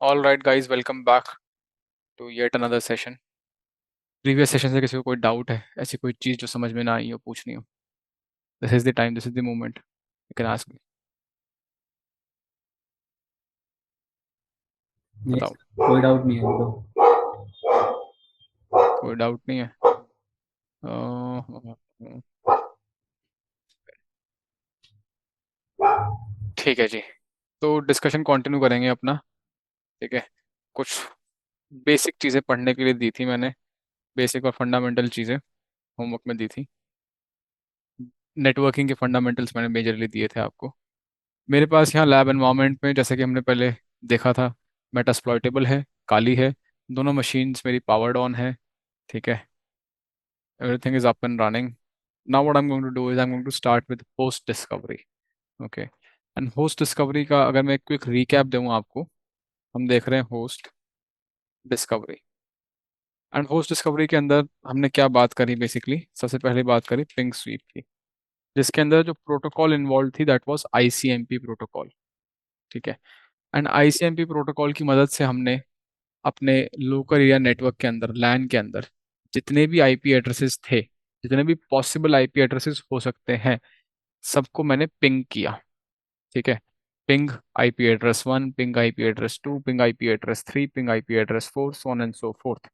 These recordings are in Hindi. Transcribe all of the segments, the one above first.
All right, guys, welcome back to yet another session. Previous session से किसी को कोई डाउट है, ऐसी कोई चीज़ जो समझ में ना आई हो, पूछनी हो, this is the time, this is the moment, you can ask me. नहीं बताओ। सर, कोई डाउट नहीं है अभी तो। कोई डाउट नहीं है। ठीक है जी। तो डिस्कशन कंटिन्यू करेंगे अपना। ठीक है। कुछ बेसिक चीज़ें पढ़ने के लिए दी थी मैंने, बेसिक और फंडामेंटल चीज़ें होमवर्क में दी थी। नेटवर्किंग के फंडामेंटल्स मैंने मेजरली दिए थे आपको। मेरे पास यहाँ लैब एनवायरनमेंट में, जैसे कि हमने पहले देखा था, मेटास्प्लॉइटेबल है, काली है, दोनों मशीन्स मेरी पावर्ड ऑन है। ठीक है। Everything is up and running. Now what I am going to do is I am going to start with host discovery. Okay. And host discovery का अगर मैं एक क्विक रिकैप दूँ आपको, हम देख रहे हैं host discovery. And host discovery के अंदर हमने क्या बात करी, बेसिकली सबसे पहले बात करी पिंग स्वीप की, जिसके अंदर जो प्रोटोकॉल इन्वॉल्व थी दैट वाज आईसीएमपी प्रोटोकॉल। ठीक है। एंड आईसीएमपी प्रोटोकॉल की मदद से हमने अपने लोकल एरिया नेटवर्क के अंदर, लैन के अंदर, जितने भी आईपी एड्रेसेस थे, जितने भी पॉसिबल आईपी एड्रेसेस हो सकते हैं, सबको मैंने पिंग किया। ठीक है। Ping IP address 1, ping IP address 2, ping IP address 3, ping IP address 4, so on and so fourth.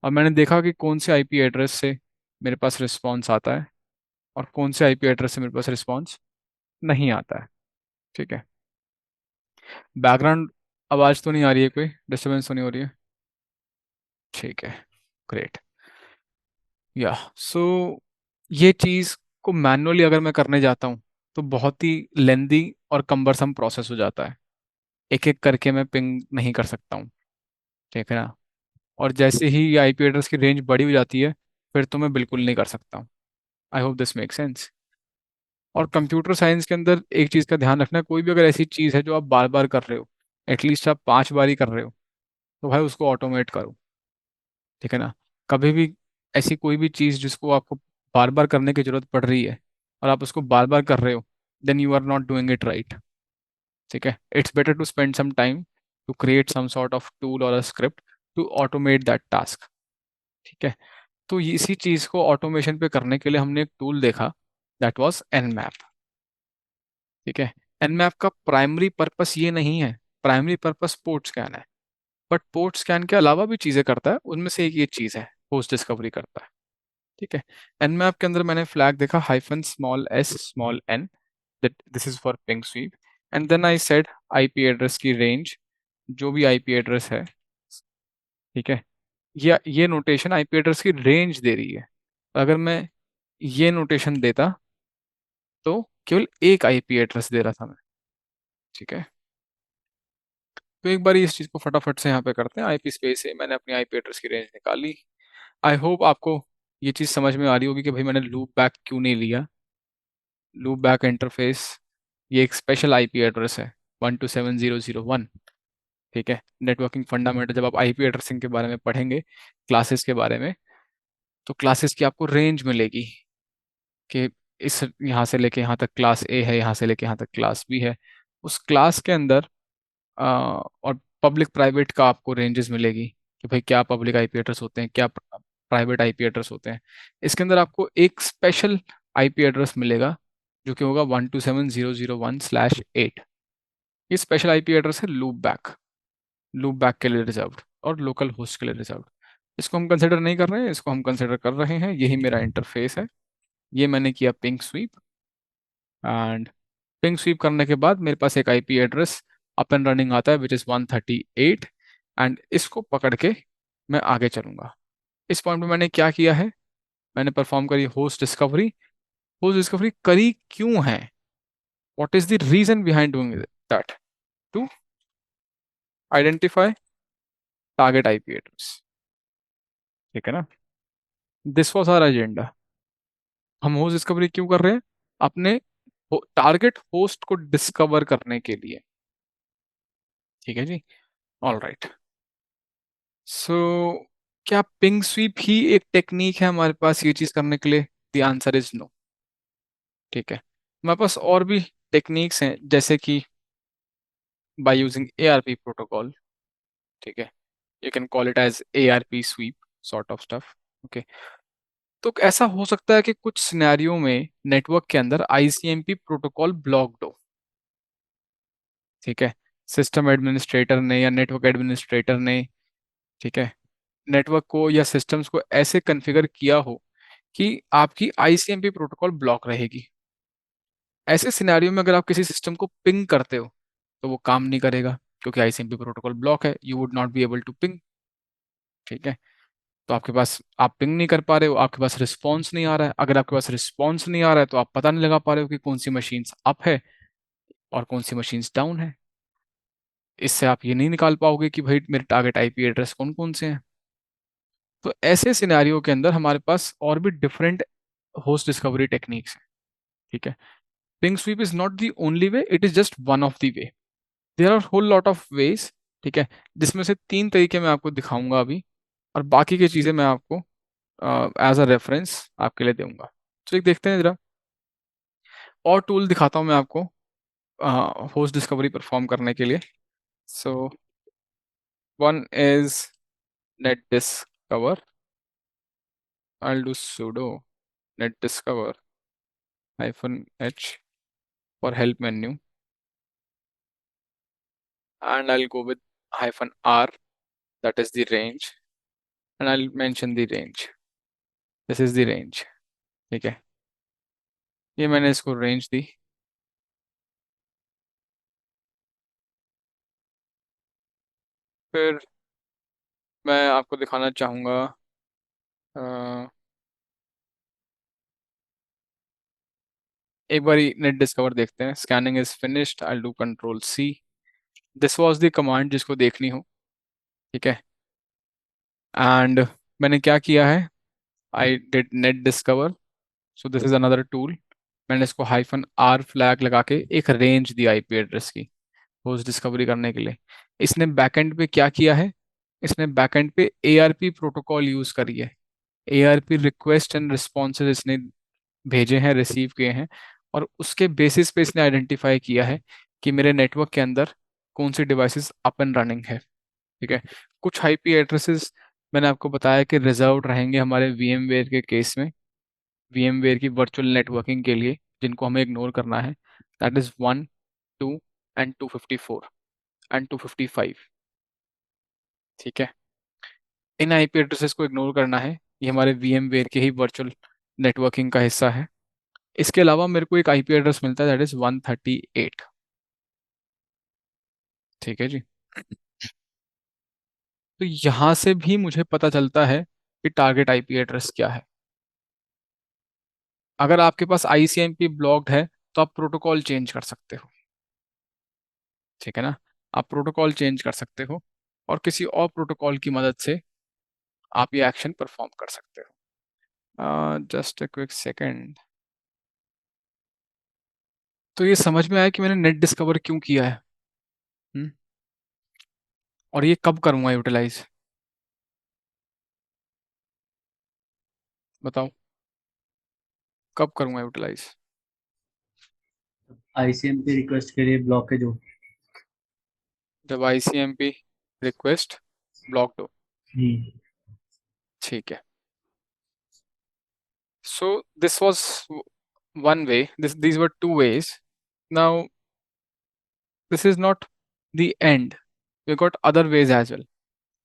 अब मैंने देखा कि कौन से आईपी एड्रेस से मेरे पास रिस्पॉन्स आता है और कौन से आईपी एड्रेस से मेरे पास रिस्पॉन्स नहीं आता है। ठीक है। बैकग्राउंड आवाज तो नहीं आ रही है, कोई डिस्टर्बेंस तो नहीं हो रही है? ठीक है। ग्रेट। या सो ये चीज़ को मैनुअली अगर मैं करने जाता हूँ तो बहुत ही लेंदी और कम्बरसम प्रोसेस हो जाता है। एक एक करके मैं पिंग नहीं कर सकता हूँ। ठीक है ना। और जैसे ही ये आईपी एड्रेस की रेंज बड़ी हो जाती है, फिर तो मैं बिल्कुल नहीं कर सकता हूँ। I hope this make sense. और कंप्यूटर साइंस के अंदर एक चीज़ का ध्यान रखना, कोई भी अगर ऐसी चीज़ है जो आप बार बार कर रहे हो, एटलीस्ट आप 5 बार ही कर रहे हो, तो भाई उसको ऑटोमेट करो। ठीक है ना। कभी भी ऐसी कोई भी चीज़ जिसको आपको बार बार करने की जरूरत पड़ रही है और आप उसको बार बार कर रहे हो, then you are not doing it right. ठीक है। It's better to spend some time to create some sort of tool और a script to automate that task. ठीक है। तो इसी चीज़ को ऑटोमेशन पे करने के लिए हमने एक टूल देखा, दैट वाज एनमैप। ठीक है। एनमैप का प्राइमरी पर्पस ये नहीं है, प्राइमरी पर्पस पोर्ट स्कैन है, बट पोर्ट स्कैन के अलावा भी चीज़ें करता है, उनमें से एक ये चीज़ है, होस्ट डिस्कवरी करता है। ठीक है। nmap के अंदर मैंने फ्लैग देखा -s n, that this is for ping sweep. And then I said IP address की रेंज, जो भी आईपी एड्रेस है। ठीक है। ये नोटेशन आईपी एड्रेस की रेंज दे रही है। अगर मैं ये नोटेशन देता तो केवल एक आईपी एड्रेस दे रहा था मैं। ठीक है। तो एक बार इस चीज को फटाफट से यहाँ पे करते हैं। आईपी स्पेस से मैंने अपनी आईपी एड्रेस की रेंज निकाली। आई होप आपको ये चीज समझ में आ रही होगी कि भाई मैंने लूप बैक क्यों नहीं लिया। लूप बैक इंटरफेस, ये एक स्पेशल आईपी एड्रेस है, 127001। ठीक है। नेटवर्किंग फंडामेंटल, जब आप आईपी एड्रेसिंग के बारे में पढ़ेंगे, क्लासेस के बारे में, तो क्लासेस की आपको रेंज मिलेगी कि इस यहाँ से लेके यहाँ तक क्लास ए है, यहाँ से लेके यहाँ तक क्लास बी है। उस क्लास के अंदर और पब्लिक प्राइवेट का आपको रेंजेस मिलेगी कि भाई क्या पब्लिक आईपी एड्रेस होते हैं, क्या प्राइवेट आईपी एड्रेस होते हैं। इसके अंदर आपको एक स्पेशल आईपी एड्रेस मिलेगा जो कि होगा 127001/8। ये स्पेशल आईपी एड्रेस है लूप बैक, लूप बैक के लिए रिजर्व्ड और लोकल होस्ट के लिए रिजर्व्ड। इसको हम कंसिडर नहीं कर रहे हैं, इसको हम कंसिडर कर रहे हैं। यही मेरा इंटरफेस है। ये मैंने किया ping sweep. And ping sweep करने के बाद मेरे पास एक IP address up and running आता है, विच इज़ 138। एंड इसको पकड़ के मैं आगे चलूंगा। इस पॉइंट पे मैंने क्या किया है, मैंने परफॉर्म करी होस्ट डिस्कवरी। होस्ट डिस्कवरी करी क्यों है, what is the reason behind doing that? To identify target IP address. ठीक है ना। This was our agenda. हम होस्ट डिस्कवरी क्यों कर रहे हैं? अपने टारगेट होस्ट को डिस्कवर करने के लिए। ठीक है जी। All right. सो क्या पिंग स्वीप ही एक टेक्निक है हमारे पास ये चीज करने के लिए? The answer is no. ठीक है। हमारे पास और भी टेक्निक्स हैं, जैसे कि बाय यूजिंग एआरपी प्रोटोकॉल। ठीक है, you can call it as ARP sweep sort of stuff. Okay, तो ऐसा हो सकता है कि कुछ सिनेरियो में नेटवर्क के अंदर ICMP प्रोटोकॉल ब्लॉक्ड हो। ठीक है, सिस्टम एडमिनिस्ट्रेटर ने या नेटवर्क एडमिनिस्ट्रेटर ने, ठीक है, नेटवर्क को या सिस्टम्स को ऐसे कॉन्फ़िगर किया हो कि आपकी ICMP प्रोटोकॉल ब्लॉक रहेगी। ऐसे सिनेरियो में अगर आप किसी सिस्टम को पिंग करते हो तो वो काम नहीं करेगा, क्योंकि ICMP प्रोटोकॉल ब्लॉक है, you would not be able to ping. ठीक है, तो आपके पास, आप पिंग नहीं कर पा रहे हो, आपके पास रिस्पॉन्स नहीं आ रहा है। अगर आपके पास रिस्पॉन्स नहीं आ रहा है तो आप पता नहीं लगा पा रहे हो कि कौन सी मशीन्स अप है और कौन सी मशीन्स डाउन है। इससे आप ये नहीं निकाल पाओगे कि भाई मेरे टारगेट IP एड्रेस कौन कौन से हैं। तो ऐसे सिनेरियो के अंदर हमारे पास और भी डिफरेंट होस्ट डिस्कवरी टेक्निक्स हैं। ठीक है, ping sweep is not the only way, it is just one of the way. There are whole lot of ways. ठीक है, जिसमें से 3 तरीके मैं आपको दिखाऊंगा अभी, और बाकी की चीजें मैं आपको एज अ रेफरेंस आपके लिए दूंगा। तो एक देखते हैं जरा, और टूल दिखाता हूँ मैं आपको होस्ट डिस्कवरी परफॉर्म करने के लिए। So one is net discover. I'll do sudo net discover -h for help menu, and I'll go with -r, that is the range, and I'll mention the range. This is the range. ठीक है, ये मैंने इसको रेंज दी। फिर मैं आपको दिखाना चाहूँगा, एक बारी नेट डिस्कवर देखते हैं। Scanning is finished, I do Ctrl+C। This was the command जिसको देखनी हो। ठीक है, एंड मैंने क्या किया है, I did net discover. So this is another tool. मैंने इसको -r फ्लैग लगा के एक रेंज दी IP एड्रेस की होस्ट डिस्कवरी करने के लिए। इसने बैकएंड पे क्या किया है, इसने बैकएंड पे ARP प्रोटोकॉल यूज करी है। ARP रिक्वेस्ट एंड रिस्पॉन्सेज इसने भेजे हैं, रिसीव किए हैं, और उसके बेसिस पे इसने आइडेंटिफाई किया है कि मेरे नेटवर्क के अंदर कौन सी डिवाइसेस अप एंड रनिंग है। ठीक है, कुछ IP एड्रेसेस मैंने आपको बताया कि रिजर्व रहेंगे हमारे VMware के केस में, VMware की वर्चुअल नेटवर्किंग के लिए, जिनको हमें इग्नोर करना है। That is 1, 2 and 254 and 255। ठीक है, इन IP एड्रेसेस को इग्नोर करना है, ये हमारे VMware के ही वर्चुअल नेटवर्किंग का हिस्सा है। इसके अलावा मेरे को एक IP एड्रेस मिलता है, दैट इज 138। ठीक है जी, तो यहाँ से भी मुझे पता चलता है कि टारगेट IP एड्रेस क्या है। अगर आपके पास ICMP ब्लॉक्ड है तो आप प्रोटोकॉल चेंज कर सकते हो। ठीक है ना, आप प्रोटोकॉल चेंज कर सकते हो और किसी और प्रोटोकॉल की मदद से आप ये एक्शन परफॉर्म कर सकते हो। Just a quick second. तो ये समझ में आया कि मैंने नेट डिस्कवर क्यों किया है। हम्म, और ये कब करूँगा यूटिलाइज, बताओ, कब करूँगा यूटिलाइज। आईसीएमपी रिक्वेस्ट के लिए ब्लॉकेज हो। जब ICMP रिक्वेस्ट ब्लॉक्ड हो। हम्म। ठीक है, सो this was one way, this these were 2 ways. Now this is not the end, we got other ways as well.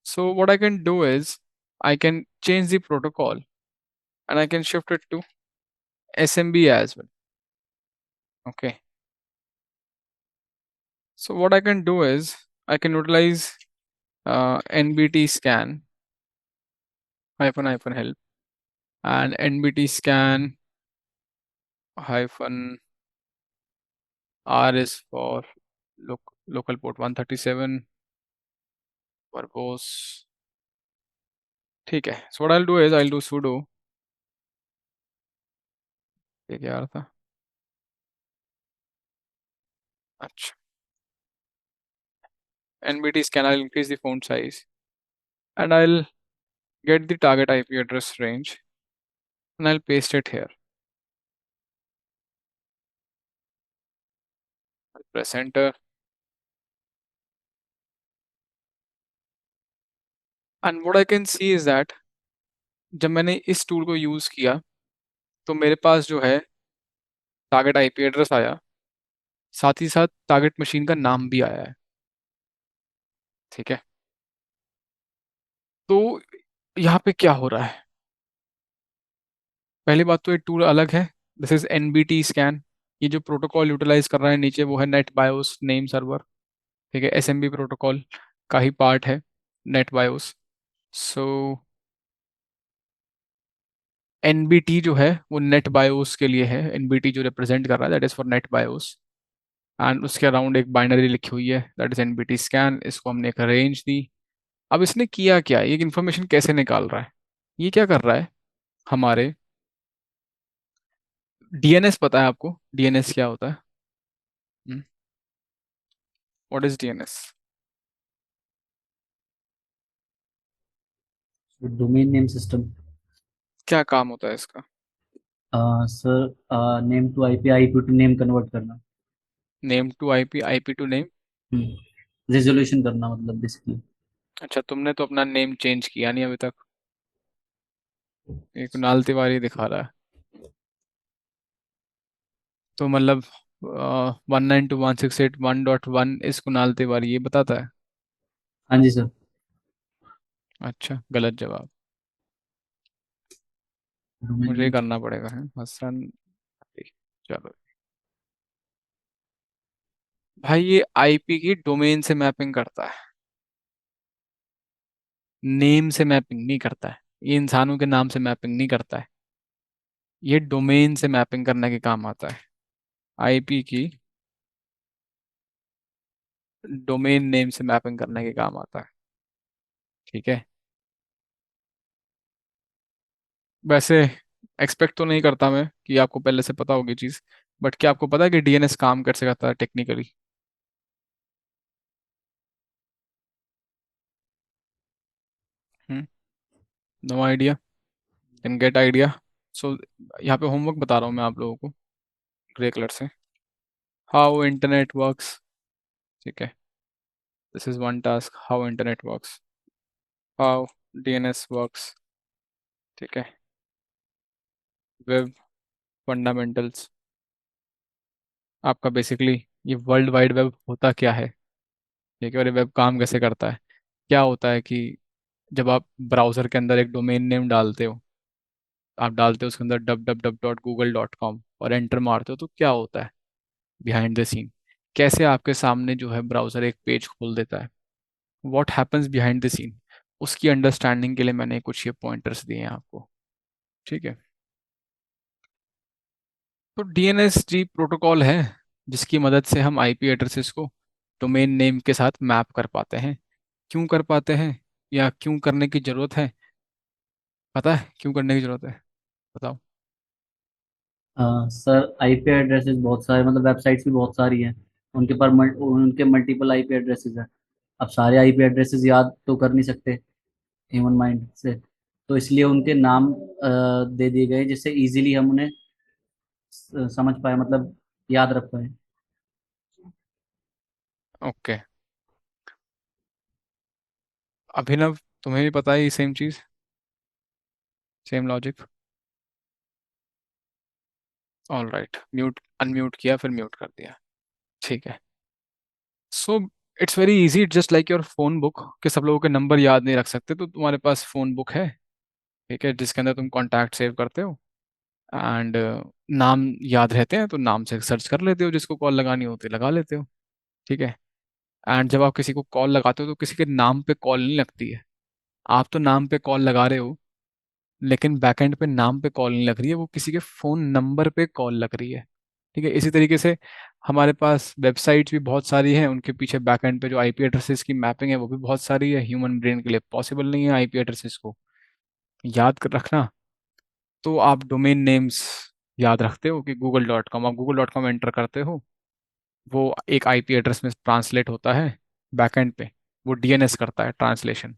So what I can do is I can change the protocol and I can shift it to SMB as well. Okay, so what I can do is I can utilize NBT scan hyphen help, and NBT scan hyphen R is for local port 137 verbose. ठीक है, so what I'll do is I'll do sudo, ये क्या आ रहा था, अच्छा, NBT scan, I'll increase the font size and I'll get the target IP address range and I'll paste it here. I'll press enter. And what I can see is that जब मैंने इस टूल को यूज़ किया तो मेरे पास जो है टारगेट आईपी एड्रेस आया, साथ ही साथ टारगेट मशीन का नाम भी आया है। ठीक है, तो यहाँ पे क्या हो रहा है? पहली बात तो ये टूल अलग है। This is NBT scan. ये जो प्रोटोकॉल यूटिलाइज कर रहा है नीचे वो है नेट बायोस नेम सर्वर। ठीक है, एसएमबी प्रोटोकॉल का ही पार्ट है नेट बायोस। सो एनबीटी जो है वो नेट बायोस के लिए है। एनबीटी जो रिप्रेजेंट कर रहा है that is for net BIOS. And उसके अराउंड एक बाइनरी लिखी हुई है दैट इज एनबीटी स्कैन। इसको हमने एक रेंज दी। अब इसने किया क्या, ये इन्फॉर्मेशन कैसे निकाल रहा है? ये क्या कर रहा है, हमारे डीएनएस, पता है आपको डीएनएस क्या होता है? What is DNS? Domain name system. क्या काम होता है इसका? Sir, name to IP, IP to name convert करना। Name to IP, IP to name. Resolution करना मतलब बेसिकली। अच्छा, तुमने तो अपना नेम चेंज किया नहीं अभी तक। एक कुणाल तिवारी दिखा रहा है। तो मतलब 192.168.1.1 इस कुणाल तिवारी, ये बताता है? हाँ जी सर। अच्छा, गलत जवाब। डोमेन मुझे ही नेम। करना पड़ेगा है हसन अली। चलो भाई, ये आईपी की डोमेन से मैपिंग करता है, नेम से मैपिंग नहीं करता है। ये इंसानों के नाम से मैपिंग नहीं करता है। ये डोमेन से मैपिंग करने के काम आता है। आईपी की डोमेन नेम से मैपिंग करने के काम आता है। ठीक है, वैसे एक्सपेक्ट तो नहीं करता मैं कि आपको पहले से पता होगी चीज़। बट क्या आपको पता है कि डीएनएस काम कैसे करता है technically? No idea? Can get idea. So यहाँ पे होमवर्क बता रहा हूँ मैं आप लोगों को, ग्रे कलर से। How internet works. ठीक है, this is one task, how internet works, how DNS works. ठीक है, वेब फंडामेंटल्स। आपका बेसिकली ये वर्ल्ड वाइड वेब होता क्या है, ठीक है, और ये वेब काम कैसे करता है? क्या होता है कि जब आप ब्राउजर के अंदर एक डोमेन नेम डालते हो, आप डालते हो उसके अंदर www.google.com और एंटर मारते हो, तो क्या होता है बिहाइंड द सीन? कैसे आपके सामने जो है ब्राउजर एक पेज खोल देता है? What happens behind the scene, उसकी अंडरस्टैंडिंग के लिए मैंने कुछ ये पॉइंटर्स दिए हैं आपको। ठीक है, तो डीएनएस जी प्रोटोकॉल है जिसकी मदद से हम आईपी एड्रेसेस को डोमेन नेम के साथ मैप कर पाते हैं। क्यों कर पाते हैं, या क्यों करने की जरूरत है? पता है क्यों करने की जरूरत है? बताओ। सर, आईपी एड्रेसेस बहुत सारे, मतलब वेबसाइट्स भी बहुत सारी हैं। उनके मल्टीपल आईपी एड्रेसेस हैं। अब सारे आईपी एड्रेसेस याद तो कर नहीं सकते ह्यूमन माइंड से। तो इसलिए उनके नाम दे दिए गए जिससे इजीली हम उन्हें समझ पाए, मतलब याद रख पाए। ओके, अभिनव, तुम्हें भी पता है ये सेम चीज, same logic? All right, mute unmute किया फिर म्यूट कर दिया। ठीक है, so it's very easy, just like your phone book, कि सब लोगों के नंबर याद नहीं रख सकते, तो तुम्हारे पास फोन बुक है, ठीक है, जिसके अंदर तुम कॉन्टैक्ट सेव करते हो। एंड नाम याद रहते हैं तो नाम से सर्च कर लेते हो, जिसको कॉल लगानी होती है लगा लेते हो। ठीक है, एंड जब आप किसी को कॉल लगाते हो तो किसी के नाम पे कॉल नहीं लगती है। आप तो नाम पे कॉल लगा रहे हो, लेकिन बैकएंड पे नाम पे कॉल नहीं लग रही है, वो किसी के फोन नंबर पे कॉल लग रही है। ठीक है, इसी तरीके से हमारे पास वेबसाइट्स भी बहुत सारी हैं, उनके पीछे बैकएंड पे जो आईपी एड्रेसेस की मैपिंग है वो भी बहुत सारी है। ह्यूमन ब्रेन के लिए पॉसिबल नहीं है आईपी एड्रेसेस को याद कर रखना। तो आप डोमेन नेम्स याद रखते हो कि google.com, आप google.com एंटर करते हो, वो एक आईपी एड्रेस में ट्रांसलेट होता है बैकएंड पे, वो डीएनएस करता है ट्रांसलेशन।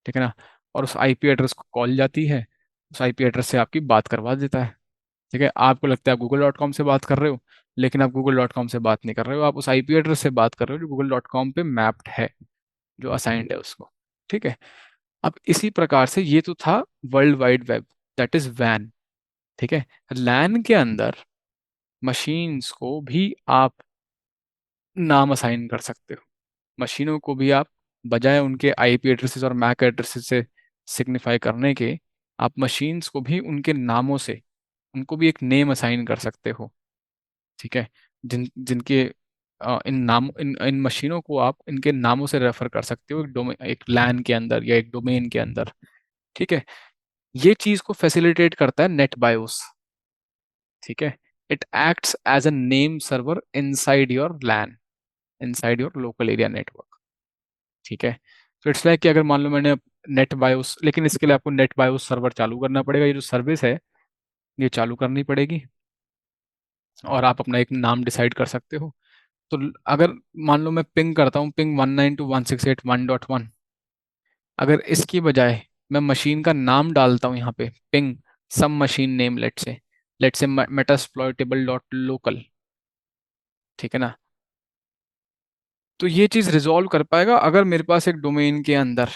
ठीक है ना, और उस आईपी एड्रेस को कॉल जाती है, उस आईपी एड्रेस से आपकी बात करवा देता है। ठीक है, आपको लगता है आप google.com से बात कर रहे हो, लेकिन आप google.com से बात नहीं कर रहे हो, आप उस आईपी एड्रेस से बात कर रहे हो जो google.com पे मैप्ड है, जो असाइंड है उसको। ठीक है, अब इसी प्रकार से ये तो था world wide web, that is when. ठीक है। लैन के अंदर मशीन्स को भी आप नाम असाइन कर सकते हो। मशीनों को भी आप बजाय उनके आईपी एड्रेसेस और मैक एड्रेसेस से सिग्निफाई करने के, आप मशीन्स को भी उनके नामों से, उनको भी एक नेम असाइन कर सकते हो। ठीक है। जिनके इन नाम इन इन मशीनों को आप इनके नामों से रेफर कर सकते हो, एक लैन के अंदर या एक डोमेन के अंदर। ठीक है। ये चीज को फैसिलिटेट करता है नेट बायोस। ठीक है। It acts as a name server inside your LAN, inside your local area network. ठीक है। तो इट्स लाइक कि अगर मान लो मैंने नेट बायोस, लेकिन इसके लिए आपको नेट बायोस सर्वर चालू करना पड़ेगा, ये जो सर्विस है ये चालू करनी पड़ेगी, और आप अपना एक नाम डिसाइड कर सकते हो। तो अगर मान लो मैं पिंग करता हूँ, पिंग 192.168.1.1, अगर इसकी बजाय मैं मशीन का नाम डालता हूँ यहाँ पे, ping some machine name, let say Metasploitable dot local. ठीक है ना। तो ये चीज रिजॉल्व कर पाएगा अगर मेरे पास एक डोमेन के अंदर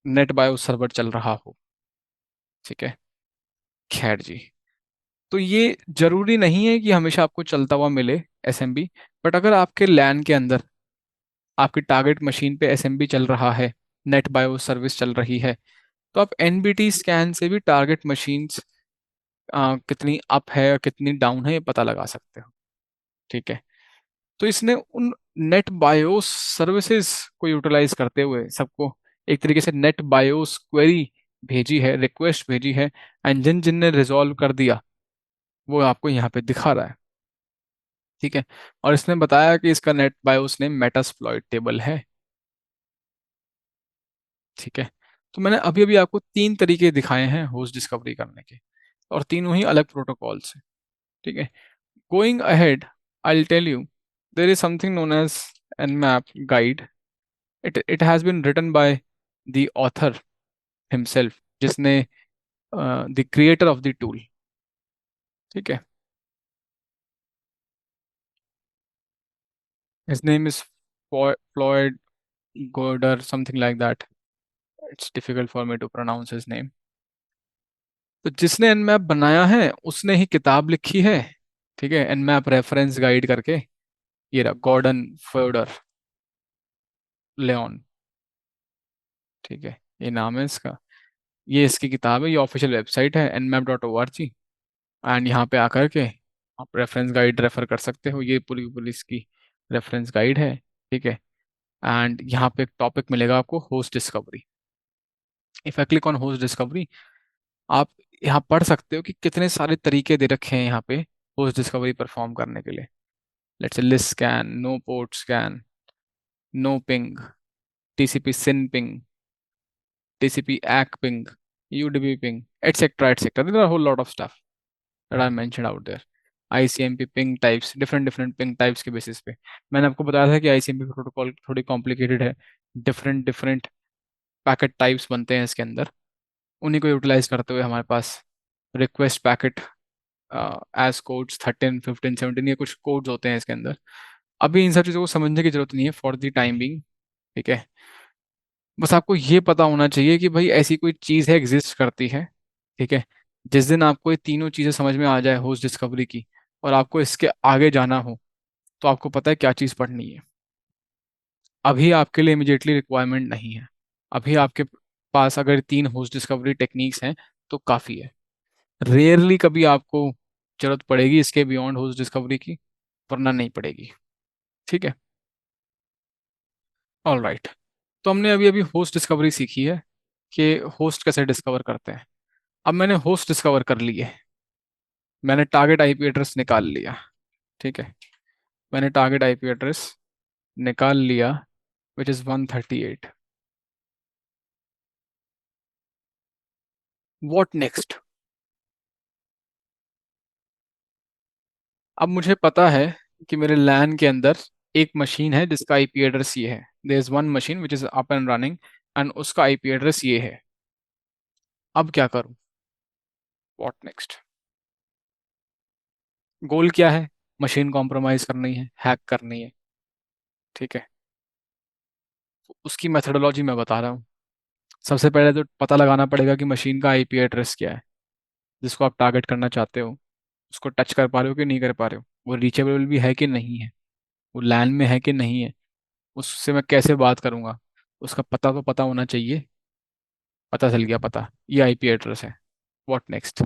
नेट बायो सर्वर चल रहा हो। ठीक है। खैर जी, तो ये जरूरी नहीं है कि हमेशा आपको चलता हुआ मिले एसएमबी, बट अगर आपके लैन के अंदर आपकी टारगेट मशीन पे एसएमबी चल रहा है, नेट बायो सर्विस चल रही है, तो आप एनबीटी स्कैन से भी टारगेट मशीन्स कितनी अप है और कितनी डाउन है ये पता लगा सकते हो। ठीक है। तो इसने उन नेट बायोस सर्विसेज को यूटिलाइज करते हुए सबको एक तरीके से नेट बायोस क्वेरी भेजी है, रिक्वेस्ट भेजी है, एंड जिन जिन ने रिजॉल्व कर दिया वो आपको यहाँ पे दिखा रहा है। ठीक है। और इसने बताया कि इसका net BIOS name Metasploit table है। ठीक है। तो मैंने अभी अभी आपको तीन तरीके दिखाए हैं होस्ट डिस्कवरी करने के, और तीनों ही अलग प्रोटोकॉल्स हैं। ठीक है। Going ahead, I will tell you, there is something known as nmap guide. It has been written by the author himself, जिसने the creator of the tool। ठीक है। his name is Floyd Goder, something like that, it's difficult for me to pronounce his name। तो जिसने nmap बनाया है उसने ही किताब लिखी है। ठीक है। nmap रेफरेंस गाइड करके, ये रहा, गॉर्डन फ्योडर लेओन। ठीक है। ये नाम है इसका, ये इसकी किताब है, ये ऑफिशियल वेबसाइट है nmap.org। एंड यहाँ पे आकर के आप रेफरेंस गाइड रेफर कर सकते हो, ये पूरी पुलिस की रेफरेंस गाइड है। ठीक है। एंड यहाँ पे एक टॉपिक मिलेगा आपको, host discovery. If I click on host discovery, आप यहाँ पढ़ सकते हो कि कितने सारे तरीके दे रखे हैं यहाँ पे होस्ट डिस्कवरी परफॉर्म करने के लिए। Let's say list scan, no port scan, no ping, TCP SYN ping, TCP ACK ping, UDP ping, etcetera etcetera, there are whole lot of stuff that I mentioned out there। ICMP ping types, different different ping types के बेसिस पे मैंने आपको बताया था कि आईसीएमपी प्रोटोकॉल थोड़ी कॉम्प्लिकेटेड है, डिफरेंट डिफरेंट पैकेट टाइप्स बनते हैं इसके अंदर। उन्हीं को यूटिलाइज करते हुए हमारे पास रिक्वेस्ट पैकेट एज कोड्स 13 15 17, ये कुछ कोड्स होते हैं इसके अंदर। अभी इन सब चीज़ों को समझने की जरूरत नहीं है फॉर द टाइम बिंग। ठीक है। बस आपको ये पता होना चाहिए कि भाई ऐसी कोई चीज़ है, एग्जिस्ट करती है। ठीक है। जिस दिन आपको ये तीनों चीज़ें समझ में आ जाए होस्ट डिस्कवरी की, और आपको इसके आगे जाना हो, तो आपको पता है क्या चीज़ पढ़नी है। अभी आपके लिए इमिडिएटली रिक्वायरमेंट नहीं है। अभी आपके पास अगर तीन होस्ट डिस्कवरी टेक्निक्स हैं तो काफ़ी है। रेयरली कभी आपको जरूरत पड़ेगी इसके बियॉन्ड होस्ट डिस्कवरी की, वरना नहीं पड़ेगी। ठीक है। All right. तो हमने अभी अभी होस्ट डिस्कवरी सीखी है कि होस्ट कैसे डिस्कवर करते हैं। अब मैंने होस्ट डिस्कवर कर लिए, मैंने टारगेट आईपी एड्रेस निकाल लिया। ठीक है। मैंने टारगेट आईपी एड्रेस निकाल लिया, विच इज़ 138। What next. अब मुझे पता है कि मेरे लैन के अंदर एक मशीन है जिसका आईपी एड्रेस ये है, there is one machine which is up and running, and उसका आईपी एड्रेस ये है। अब क्या करूं। What next. गोल क्या है, मशीन कॉम्प्रोमाइज करनी है, हैक करनी है। ठीक है। उसकी मेथडोलॉजी मैं बता रहा हूँ। सबसे पहले तो पता लगाना पड़ेगा कि मशीन का आईपी एड्रेस क्या है, जिसको आप टारगेट करना चाहते हो। उसको टच कर पा रहे हो कि नहीं कर पा रहे हो, वो रीचेबल भी है कि नहीं है, वो लैन में है कि नहीं है, उससे मैं कैसे बात करूंगा, उसका पता तो पता होना चाहिए। पता चल गया, पता ये आईपी एड्रेस है। What next?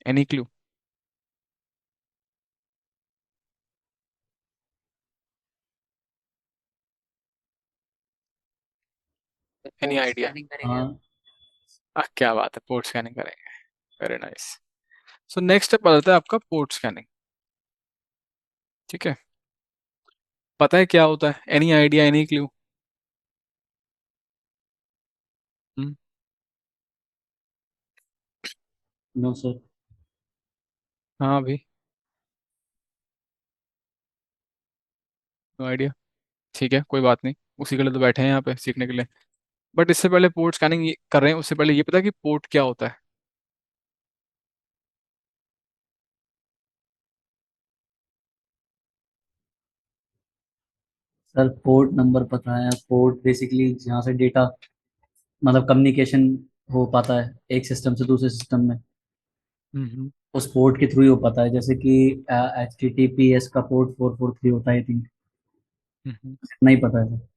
Any clue? Any port idea? Scanning करेंगे। हाँ। क्या बात है, पोर्ट स्कैनिंग करेंगे। Very nice. So next step आता है आपका पोर्ट स्कैनिंग। ठीक है, पता है क्या होता है? Any idea, any clue? No sir. हाँ अभी नो आइडिया। ठीक है, कोई बात नहीं, उसी के लिए तो बैठे हैं यहाँ पे, सीखने के लिए। बट इससे पहले पोर्ट स्कैनिंग कर रहे हैं, उससे पहले ये पता है कि पोर्ट क्या होता है? सर पोर्ट नंबर पता है। पोर्ट बेसिकली जहाँ से डेटा मतलब कम्युनिकेशन हो पाता है एक सिस्टम से दूसरे सिस्टम में, हम्म। उस पोर्ट के थ्रू ही हो पाता है। जैसे कि HTTPS का पोर्ट 443 होता है, आई थिंक। हम्म। नहीं पता है सर।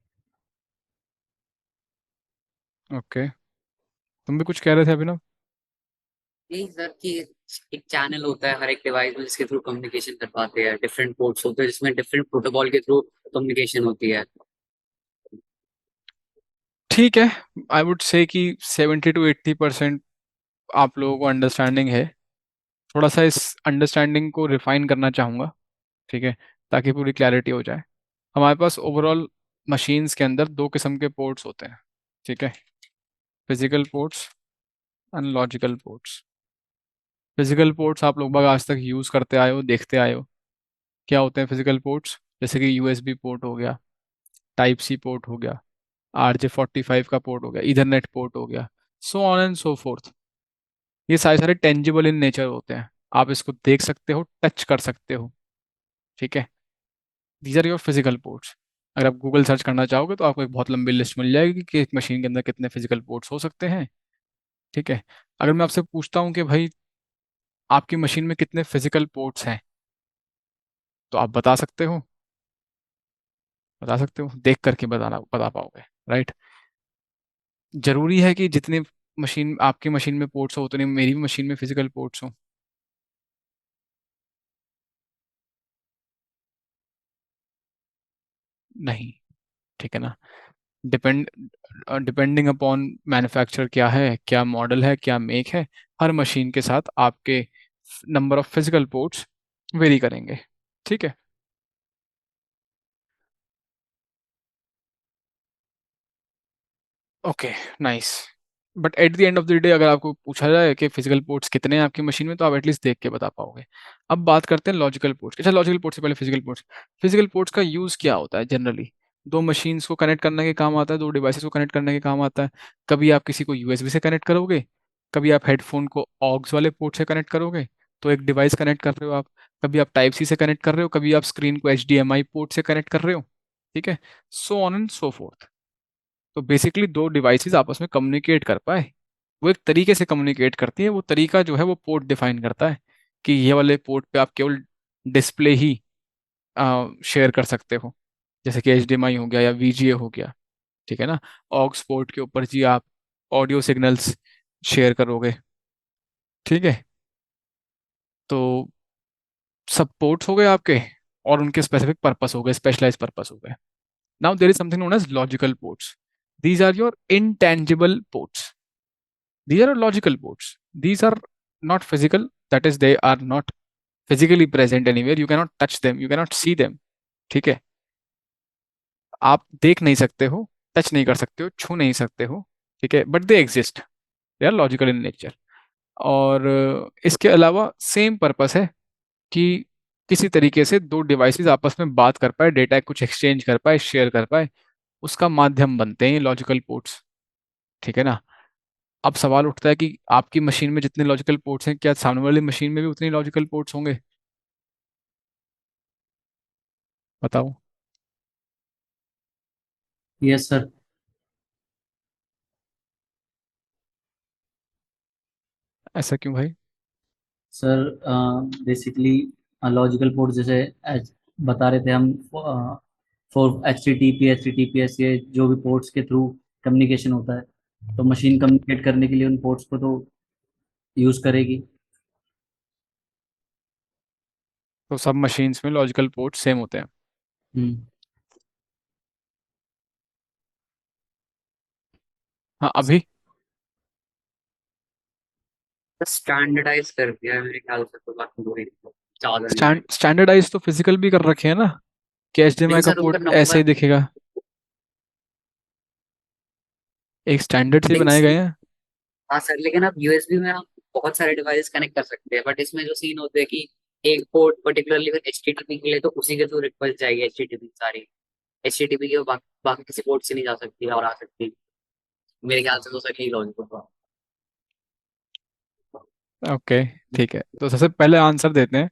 ओके, तुम भी कुछ कह रहे थे अभिनव? यही सर कि एक चैनल होता है हर एक डिवाइस में जिसके थ्रू कम्युनिकेशन कर पाते हैं। डिफरेंट पोर्ट्स होते हैं जिसमें डिफरेंट प्रोटोकॉल के थ्रू कम्युनिकेशन होती है। ठीक है, आई वुड से कि 70 to 80% आप लोगों को अंडरस्टैंडिंग है। थोड़ा सा इस अंडरस्टैंडिंग को रिफाइन करना चाहूँगा, ठीक है, ताकि पूरी क्लैरिटी हो जाए। हमारे पास ओवरऑल मशीन्स के अंदर दो किस्म के पोर्ट्स होते हैं, ठीक है, physical ports and logical ports. Physical ports आप लोग बाग आज तक यूज़ करते आए हो, देखते आए हो। क्या होते हैं फिजिकल पोर्ट्स? जैसे कि यूएसबी पोर्ट हो गया, टाइप सी पोर्ट हो गया, RJ45 का पोर्ट हो गया, इथरनेट पोर्ट हो गया, so on and so fourth. ये सारे सारे टेंजिबल इन नेचर होते हैं, आप इसको देख सकते हो, टच कर सकते हो, ठीक है। These are your physical ports. अगर आप गूगल सर्च करना चाहोगे तो आपको एक बहुत लंबी लिस्ट मिल जाएगी कि एक मशीन के अंदर कितने फिजिकल पोर्ट्स हो सकते हैं, ठीक है। अगर मैं आपसे पूछता हूँ कि भाई आपकी मशीन में कितने फिजिकल पोर्ट्स हैं, तो आप बता सकते हो? बता सकते हो, देख करके बता पाओगे, राइट? जरूरी है कि जितने मशीन आपकी मशीन में पोर्ट्स हो उतने मेरी भी मशीन में फिजिकल पोर्ट्स हो? नहीं, ठीक है ना। डिपेंड डिपेंडिंग अपॉन मैन्युफैक्चर क्या है, क्या मॉडल है, क्या मेक है, हर मशीन के साथ आपके number of physical ports very करेंगे, ठीक है। Okay, nice. But at the end of the day अगर आपको पूछा जाए कि फिजिकल पोर्ट्स कितने हैं आपकी मशीन में, तो आप एटलीस्ट देख के बता पाओगे। अब बात करते हैं लॉजिकल पोर्ट्स। अच्छा, लॉजिकल पोर्ट्स से पहले फिजिकल पोर्ट्स। फिजिकल पोर्ट्स का यूज़ क्या होता है जनरली? दो मशीन्स को कनेक्ट करने के काम आता है, दो डिवाइसेस को कनेक्ट करने के काम आता है। कभी आप किसी को यूएसबी से कनेक्ट करोगे, कभी आप हेडफोन को ऑग्स वाले पोर्ट से कनेक्ट करोगे, तो एक डिवाइस कनेक्ट कर रहे हो आप। कभी आप टाइप सी से कनेक्ट कर रहे हो, कभी आप स्क्रीन को HDMI पोर्ट से कनेक्ट कर रहे हो, ठीक है, so on and so fourth. तो बेसिकली दो डिवाइसेस आपस में कम्युनिकेट कर पाए, वो एक तरीके से कम्युनिकेट करती है। वो तरीका जो है वो पोर्ट डिफाइन करता है कि ये वाले पोर्ट पे आप केवल डिस्प्ले ही शेयर कर सकते हो, जैसे कि HDMI हो गया या VGA हो गया, ठीक है ना। ऑक्स पोर्ट के ऊपर जी आप ऑडियो सिग्नल्स शेयर करोगे, ठीक है। तो सब पोर्ट्स हो गए आपके, और उनके स्पेसिफिक पर्पस हो गए, स्पेशलाइज पर्पस हो गए। Now there is something known as logical ports. These are your intangible ports. These are logical ports. These are not physical, that is they are not physically present anywhere, you cannot touch them, you cannot see them, ठीक है। आप देख नहीं सकते हो, टच नहीं कर सकते हो, छू नहीं सकते हो, ठीक है, but they exist, they are logical in nature. और इसके अलावा सेम पर्पस है कि किसी तरीके से दो डिवाइसेस आपस में बात कर पाए, डेटा कुछ एक्सचेंज कर पाए, शेयर कर पाए, उसका माध्यम बनते हैं लॉजिकल पोर्ट्स, ठीक है ना। अब सवाल उठता है कि आपकी मशीन में जितने लॉजिकल पोर्ट्स हैं, क्या सामने वाली मशीन में भी उतने लॉजिकल पोर्ट्स होंगे? बताओ। Yes sir. ऐसा क्यों भाई? सर बेसिकली लॉजिकल पोर्ट जैसे बता रहे थे हम, for H T T P S ये जो भी पोर्ट्स के थ्रू कम्युनिकेशन होता है, तो मशीन कम्युनिकेट करने के लिए उन पोर्ट्स को तो यूज़ करेगी। तो सब मशीन्स में लॉजिकल पोर्ट सेम होते हैं? हम्म। हाँ, अभी स्टैंडर्डाइज कर दिया है मेरे ख्याल से, तो बाकी वही ज्यादा नहीं। स्टैंडर्डाइज तो फिजिकल भी कर रखे हैं ना, कि नहीं एचडीएमआई का सर, उनका पोर्ट ऐसे नंबर। ही दिखेगा। एक स्टैंडर्ड से नहीं बनाए गए हैं। हाँ सर, लेकिन आप यूएसबी में आप बहुत सारे डिवाइस कनेक्ट कर सकते हैं, बट इसमें जो सीन होते हैं कि एक पोर्ट पर्टिकुलरली फिर एचटीटीपी के लिए, तो उसी के थ्रू रिक्वेस्ट जाएगी एचटीटीपी सारी। एचटीटीपी के बाकी किसी पोर्ट से नहीं जा सकती है और आ सकती है। मेरे ख्याल से तो सर यही लॉजिक होगा। ओके, ठीक है, तो सबसे पहले आंसर देते हैं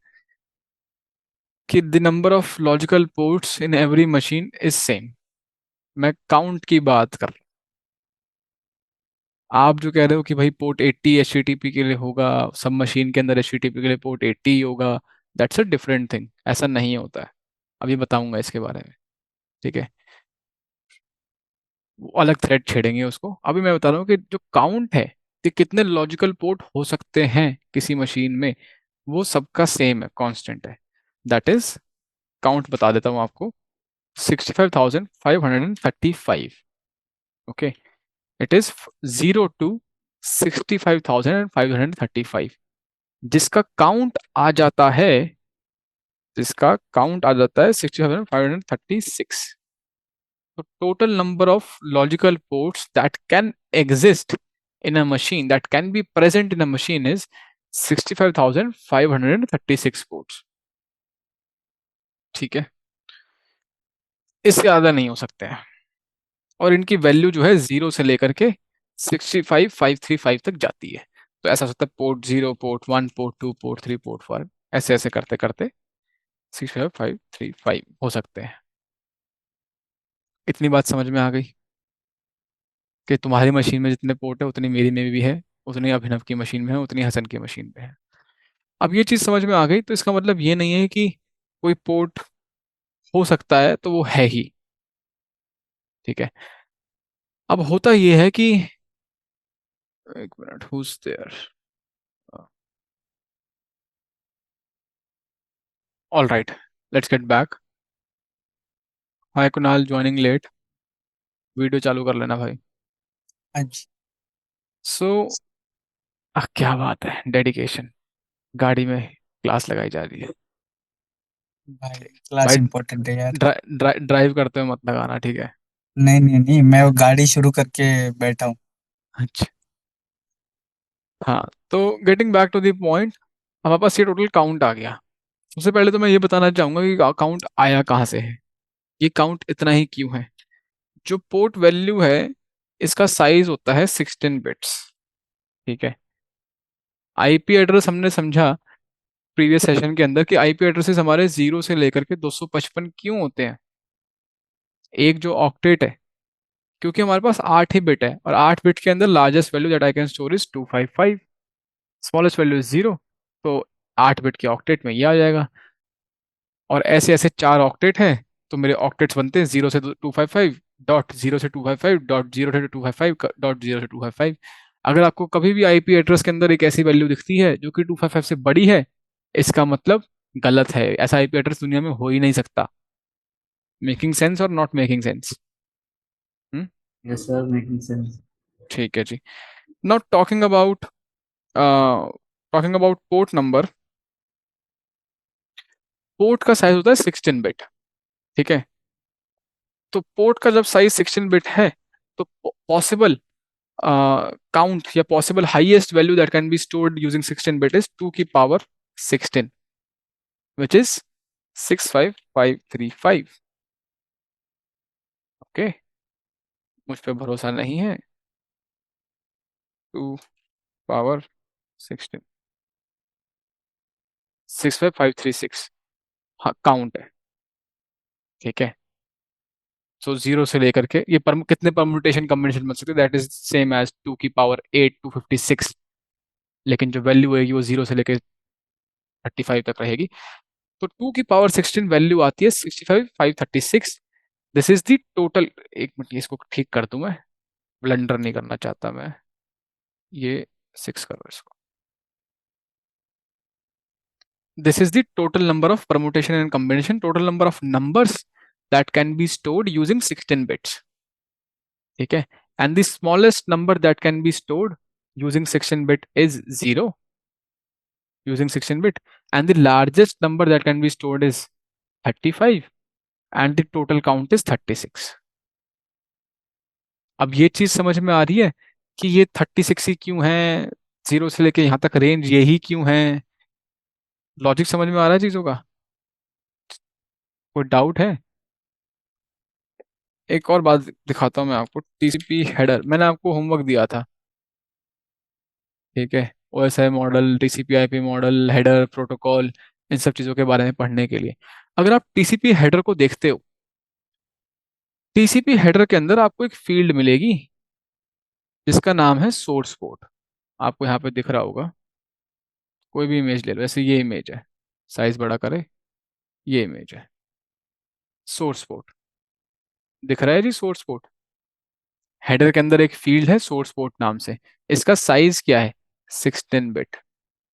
कि the number of logical ports in every machine is same. मैं काउंट की बात कर रहा हूं। आप जो कह रहे हो कि भाई पोर्ट 80 एचटीटीपी के लिए होगा, सब मशीन के अंदर एचटीटीपी के लिए पोर्ट 80 ही होगा, दैट्स अ डिफरेंट थिंग। ऐसा नहीं होता है। अभी बताऊंगा इसके बारे में, ठीक है? वो अलग थ्रेड छेड़ेंगे उसको। अभी मैं बता रहा हूँ कि जो काउंट है कि कितने लॉजिकल पोर्ट हो सकते हैं किसी मशीन में, वो सबका सेम है, कांस्टेंट है। दैट इज, काउंट बता देता हूँ आपको, 65,535। Okay, it is 0 to 65,535। जिसका काउंट आ जाता है 65,536। तो total number of logical ports that can exist in a machine, that can be present in a machine, is 65,536 ports। ठीक है, इससे ज्यादा नहीं हो सकते हैं। और इनकी वैल्यू जो है 0 से लेकर के 65,535 तक जाती है। तो ऐसा हो सकता है port 0, port 1, port 2, port 3, port 4, ऐसे ऐसे करते करते 65,535 हो सकते हैं। इतनी बात समझ में आ गई कि तुम्हारी मशीन में जितने पोर्ट है उतनी मेरी में भी है, उतनी अभिनव की मशीन में है, उतनी हसन की मशीन में है। अब ये चीज समझ में आ गई, तो इसका मतलब ये नहीं है कि कोई पोर्ट हो सकता है तो वो है ही। ठीक है, अब होता ये है कि, एक minute, who's there, all right, let's get back. Hi Kunal, joining late. Video चालू कर लेना भाई। आज सो क्या बात है, डेडिकेशन। गाड़ी में क्लास लगाई जा रही है। भाई क्लास भाई इम्पोर्टेंट है यार। ड्राइव करते हुए मत लगाना, ठीक है? नहीं नहीं नहीं, मैं वो गाड़ी शुरू करके बैठा हूँ। अच्छा, हाँ, तो getting back to the point, हमारे पास ये टोटल काउंट आ गया। सबसे पहले तो मैं ये बताना चाहूंगा कि काउंट आया कहाँ से है, ये काउंट इतना ही क्यों है। जो पोर्ट वैल्यू है, इसका साइज होता है 16 बिट्स। ठीक है, आईपी एड्रेस हमने समझा प्रीवियस सेशन के अंदर कि आईपी एड्रेसेस हमारे 0 से लेकर के 255 क्यों होते हैं। एक जो ऑक्टेट है, क्योंकि हमारे पास 8 ही बिट है, और 8 बिट के अंदर largest value that I can store is 255, smallest value is 0। तो 8 बिट के ऑक्टेट में ये आ जाएगा। और ऐसे ऐसे 4 ऑक्टेट हैं, तो मेरे ऑक्टेट्स बनते हैं 0 से 255 डॉट 0 से 255 डॉट 0 से 255 अगर आपको कभी भी आईपी एड्रेस के अंदर एक ऐसी वैल्यू दिखती है जो कि 255 से बड़ी है, इसका मतलब गलत है। ऐसा आईपी एड्रेस दुनिया में हो ही नहीं सकता। मेकिंग सेंस और not making sense? Yes sir, making sense. ठीक है जी। Now talking about port number. Port का साइज होता है 16 बिट। ठीक है, तो पोर्ट का जब साइज 16 बिट है, तो पॉसिबल काउंट या possible highest value that can be stored using 16 bit is 2 की पावर 16, विच इज 65,535। ओके, मुझ पे भरोसा नहीं है? 2 पावर 16, 65,536, हाँ काउंट है। ठीक है, सो 0 से लेकर के ये कितने परमुटेशन कॉम्बिनेशन बन सकते हैं, दैट इज सेम एज 2 की पावर 8 256। लेकिन जो वैल्यू होगी वो 0 से लेकर 35 तक रहेगी। तो 2 की पावर 16 वैल्यू आती है 65,536। This is the total. एक मिनट, इसको ठीक कर दूं मैं, ब्लंडर नहीं करना चाहता मैं। ये 6 करो इसको। This is the total number of permutation and combination, total number of numbers that can be stored using 16 bits. ठीक है, and the smallest number that can be stored using 16 bit is 0 using 16 bit, and the largest number that can be stored is 35, and the total count is 36. अब ये चीज समझ में आ रही है कि ये 36 ही क्यों है, 0 से लेके यहाँ तक रेंज यही क्यों है? लॉजिक समझ में आ रहा है चीजों का? कोई डाउट है? एक और बात दिखाता हूँ मैं आपको। टीसीपी हेडर मैंने आपको होमवर्क दिया था, ठीक है, OSI model, TCP IP model, header protocol, इन सब चीज़ों के बारे में पढ़ने के लिए। अगर आप टीसीपी हेडर को देखते हो, टीसीपी हेडर के अंदर आपको एक फील्ड मिलेगी जिसका नाम है सोर्स पोर्ट। आपको यहाँ पे दिख रहा होगा, कोई भी इमेज ले लो, जैसे ये इमेज है, साइज बड़ा करे, ये इमेज है, सोर्स पोर्ट दिख रहा है जी, सोर्स पोर्ट। हेडर के अंदर एक फील्ड है सोर्स पोर्ट नाम से, इसका साइज क्या है? 16 बिट।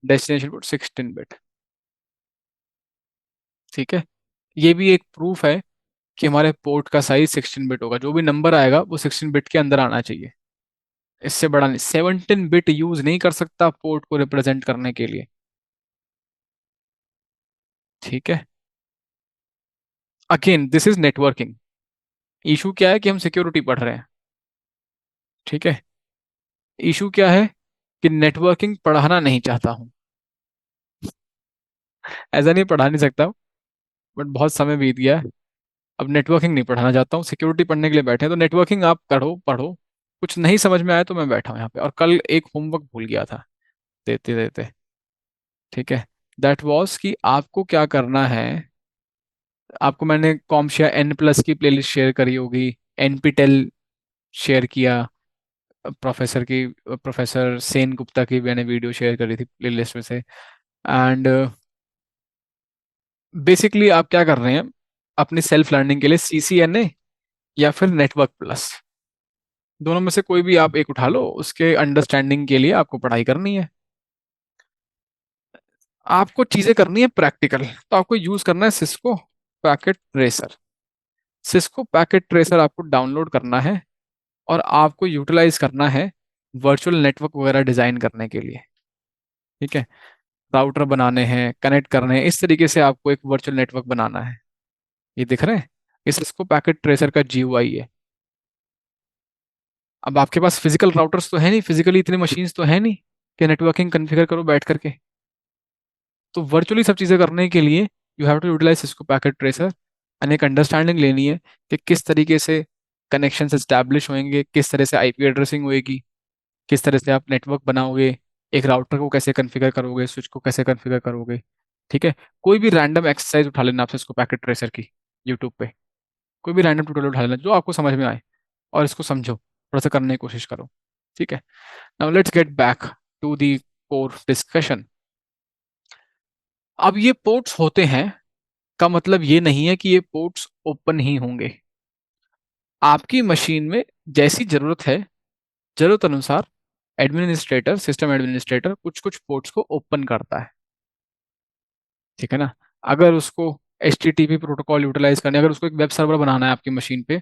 Destination port 16 bit. ठीक है, ये भी एक प्रूफ है कि हमारे पोर्ट का साइज 16 बिट होगा। जो भी नंबर आएगा वो 16 बिट के अंदर आना चाहिए, इससे बड़ा नहीं। 17 बिट यूज नहीं कर सकता पोर्ट को रिप्रेजेंट करने के लिए। ठीक है, again this is networking. Issue क्या है कि हम सिक्योरिटी पढ़ रहे हैं, ठीक है। इशू क्या है कि नेटवर्किंग पढ़ाना नहीं चाहता हूं। ऐसा नहीं, पढ़ा नहीं सकता, बट बहुत समय बीत गया है, अब नेटवर्किंग नहीं पढ़ाना चाहता हूँ, सिक्योरिटी पढ़ने के लिए बैठे हैं। तो नेटवर्किंग आप पढ़ो पढ़ो, कुछ नहीं समझ में आया तो मैं बैठा हूँ यहाँ पे। और कल एक होमवर्क भूल गया था देते देते, ठीक है। दैट वॉज कि आपको क्या करना है। आपको मैंने कॉमशिया N+ की प्लेलिस्ट शेयर करी होगी, NPTEL शेयर किया, प्रोफेसर सेन गुप्ता की मैंने वीडियो शेयर करी थी प्लेलिस्ट में से। एंड बेसिकली आप क्या कर रहे हैं अपनी सेल्फ लर्निंग के लिए, CCNA या फिर नेटवर्क+, दोनों में से कोई भी आप एक उठा लो, उसके अंडरस्टैंडिंग के लिए आपको पढ़ाई करनी है। आपको चीजें करनी है प्रैक्टिकल, तो आपको यूज करना है Cisco packet tracer. Cisco packet tracer आपको डाउनलोड करना है और आपको यूटिलाइज करना है वर्चुअल नेटवर्क वगैरह डिजाइन करने के लिए, ठीक है। राउटर बनाने हैं, कनेक्ट करने हैं, इस तरीके से आपको एक वर्चुअल नेटवर्क बनाना है। ये दिख रहे हैं, ये सिस्को पैकेट ट्रेसर का GUI है। अब आपके पास फिजिकल राउटर्स तो है नहीं, फिजिकली इतनी मशीन्स तो है नहीं कि नेटवर्किंग कॉन्फ़िगर करो बैठ करके। तो वर्चुअली सब चीज़ें करने के लिए you have to utilise Cisco packet tracer. And एक अंडरस्टैंडिंग लेनी है कि किस तरीके से कनेक्शन एस्टैब्लिश होंगे, किस तरह से IP एड्रेसिंग होएगी, किस तरह से आप नेटवर्क बनाओगे, एक राउटर को कैसे कॉन्फ़िगर करोगे, स्विच को कैसे कॉन्फ़िगर करोगे। ठीक है, कोई भी रैंडम एक्सरसाइज उठा लेना आप सिस्को पैकेट ट्रेसर की, यूट्यूब पे कोई भी रैंडम ट्यूटोरियल उठा लेना जो आपको समझ में आए, और इसको समझो, थोड़ा सा करने की कोशिश करो। ठीक है, now let's get back to the core discussion. अब ये पोर्ट्स होते हैं का मतलब ये नहीं है कि ये पोर्ट्स ओपन ही होंगे। आपकी मशीन में जैसी जरूरत है, जरूरत अनुसार एडमिनिस्ट्रेटर, सिस्टम एडमिनिस्ट्रेटर कुछ कुछ पोर्ट्स को ओपन करता है, ठीक है ना। अगर उसको HTTP प्रोटोकॉल यूटिलाइज करने, अगर उसको एक वेब सर्वर बनाना है आपकी मशीन पे,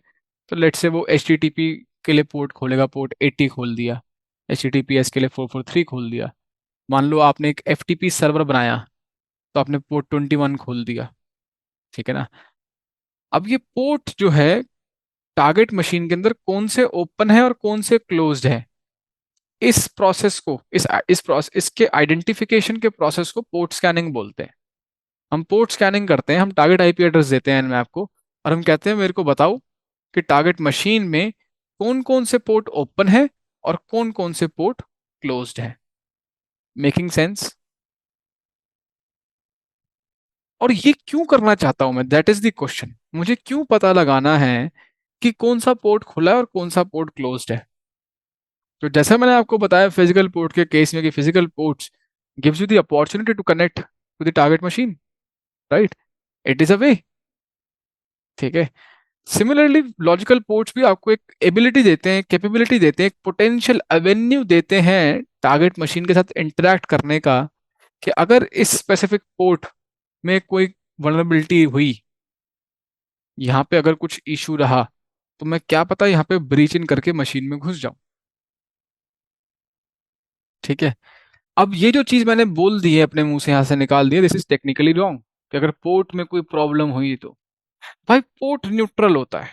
तो लेट से वो HTTP के लिए पोर्ट खोलेगा, पोर्ट 80 खोल दिया, HTTPS के लिए 443 खोल दिया। मान लो आपने एक FTP सर्वर बनाया, तो आपने पोर्ट 21 खोल दिया, ठीक है ना। अब ये पोर्ट जो है टारगेट मशीन के अंदर कौन से ओपन है और कौन से क्लोज्ड है, इस प्रोसेस को, इस प्रोसेस, इसके आइडेंटिफिकेशन के प्रोसेस को पोर्ट स्कैनिंग बोलते हैं। हम पोर्ट स्कैनिंग करते हैं, हम टारगेट IP एड्रेस देते हैं एनमैप को, और हम कहते हैं मेरे को बताओ कि टारगेट मशीन में कौन कौन से पोर्ट ओपन है और कौन कौन से पोर्ट क्लोज्ड है। Making sense? और ये क्यों करना चाहता हूं मैं, दैट इज द क्वेश्चन। मुझे क्यों पता लगाना है कि कौन सा पोर्ट खुला है और कौन सा पोर्ट क्लोज्ड है। तो जैसा मैंने आपको बताया फिजिकल पोर्ट के केस में कि physical ports gives you the opportunity to connect to the target machine, right? It is a way, ठीक है। सिमिलरली लॉजिकल पोर्ट्स भी आपको एक एबिलिटी देते हैं, कैपेबिलिटी देते हैं, एक पोटेंशियल एवेन्यू देते हैं टारगेट मशीन के साथ इंटरेक्ट करने का, कि अगर इस स्पेसिफिक पोर्ट में कोई वल्नरेबिलिटी हुई, यहाँ पे अगर कुछ इशू रहा, तो मैं क्या पता यहाँ पे ब्रीच इन करके मशीन में घुस जाऊं, ठीक है। अब ये जो चीज मैंने बोल दी है अपने मुंह से, यहाँ से निकाल दी है, दिस इज टेक्निकली रॉन्ग, कि अगर पोर्ट में कोई प्रॉब्लम हुई तो भाई पोर्ट न्यूट्रल होता है।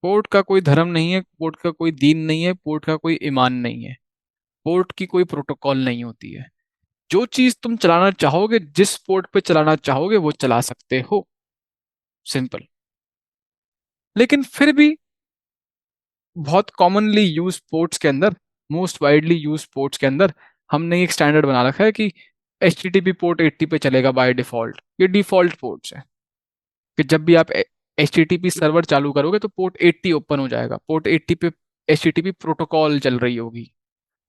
पोर्ट का कोई धर्म नहीं है, पोर्ट का कोई दीन नहीं है, पोर्ट का कोई ईमान नहीं है, पोर्ट की कोई प्रोटोकॉल नहीं होती है। जो चीज तुम चलाना चाहोगे, जिस पोर्ट पे चलाना चाहोगे वो चला सकते हो, सिंपल। लेकिन फिर भी बहुत कॉमनली यूज पोर्ट्स के अंदर, मोस्ट वाइडली यूज पोर्ट्स के अंदर हमने एक स्टैंडर्ड बना रखा है कि HTTP पोर्ट 80 पे चलेगा बाय डिफॉल्ट। ये डिफॉल्ट पोर्ट्स है कि जब भी आप HTTP सर्वर चालू करोगे तो पोर्ट 80 ओपन हो जाएगा, पोर्ट 80 पे HTTP प्रोटोकॉल चल रही होगी,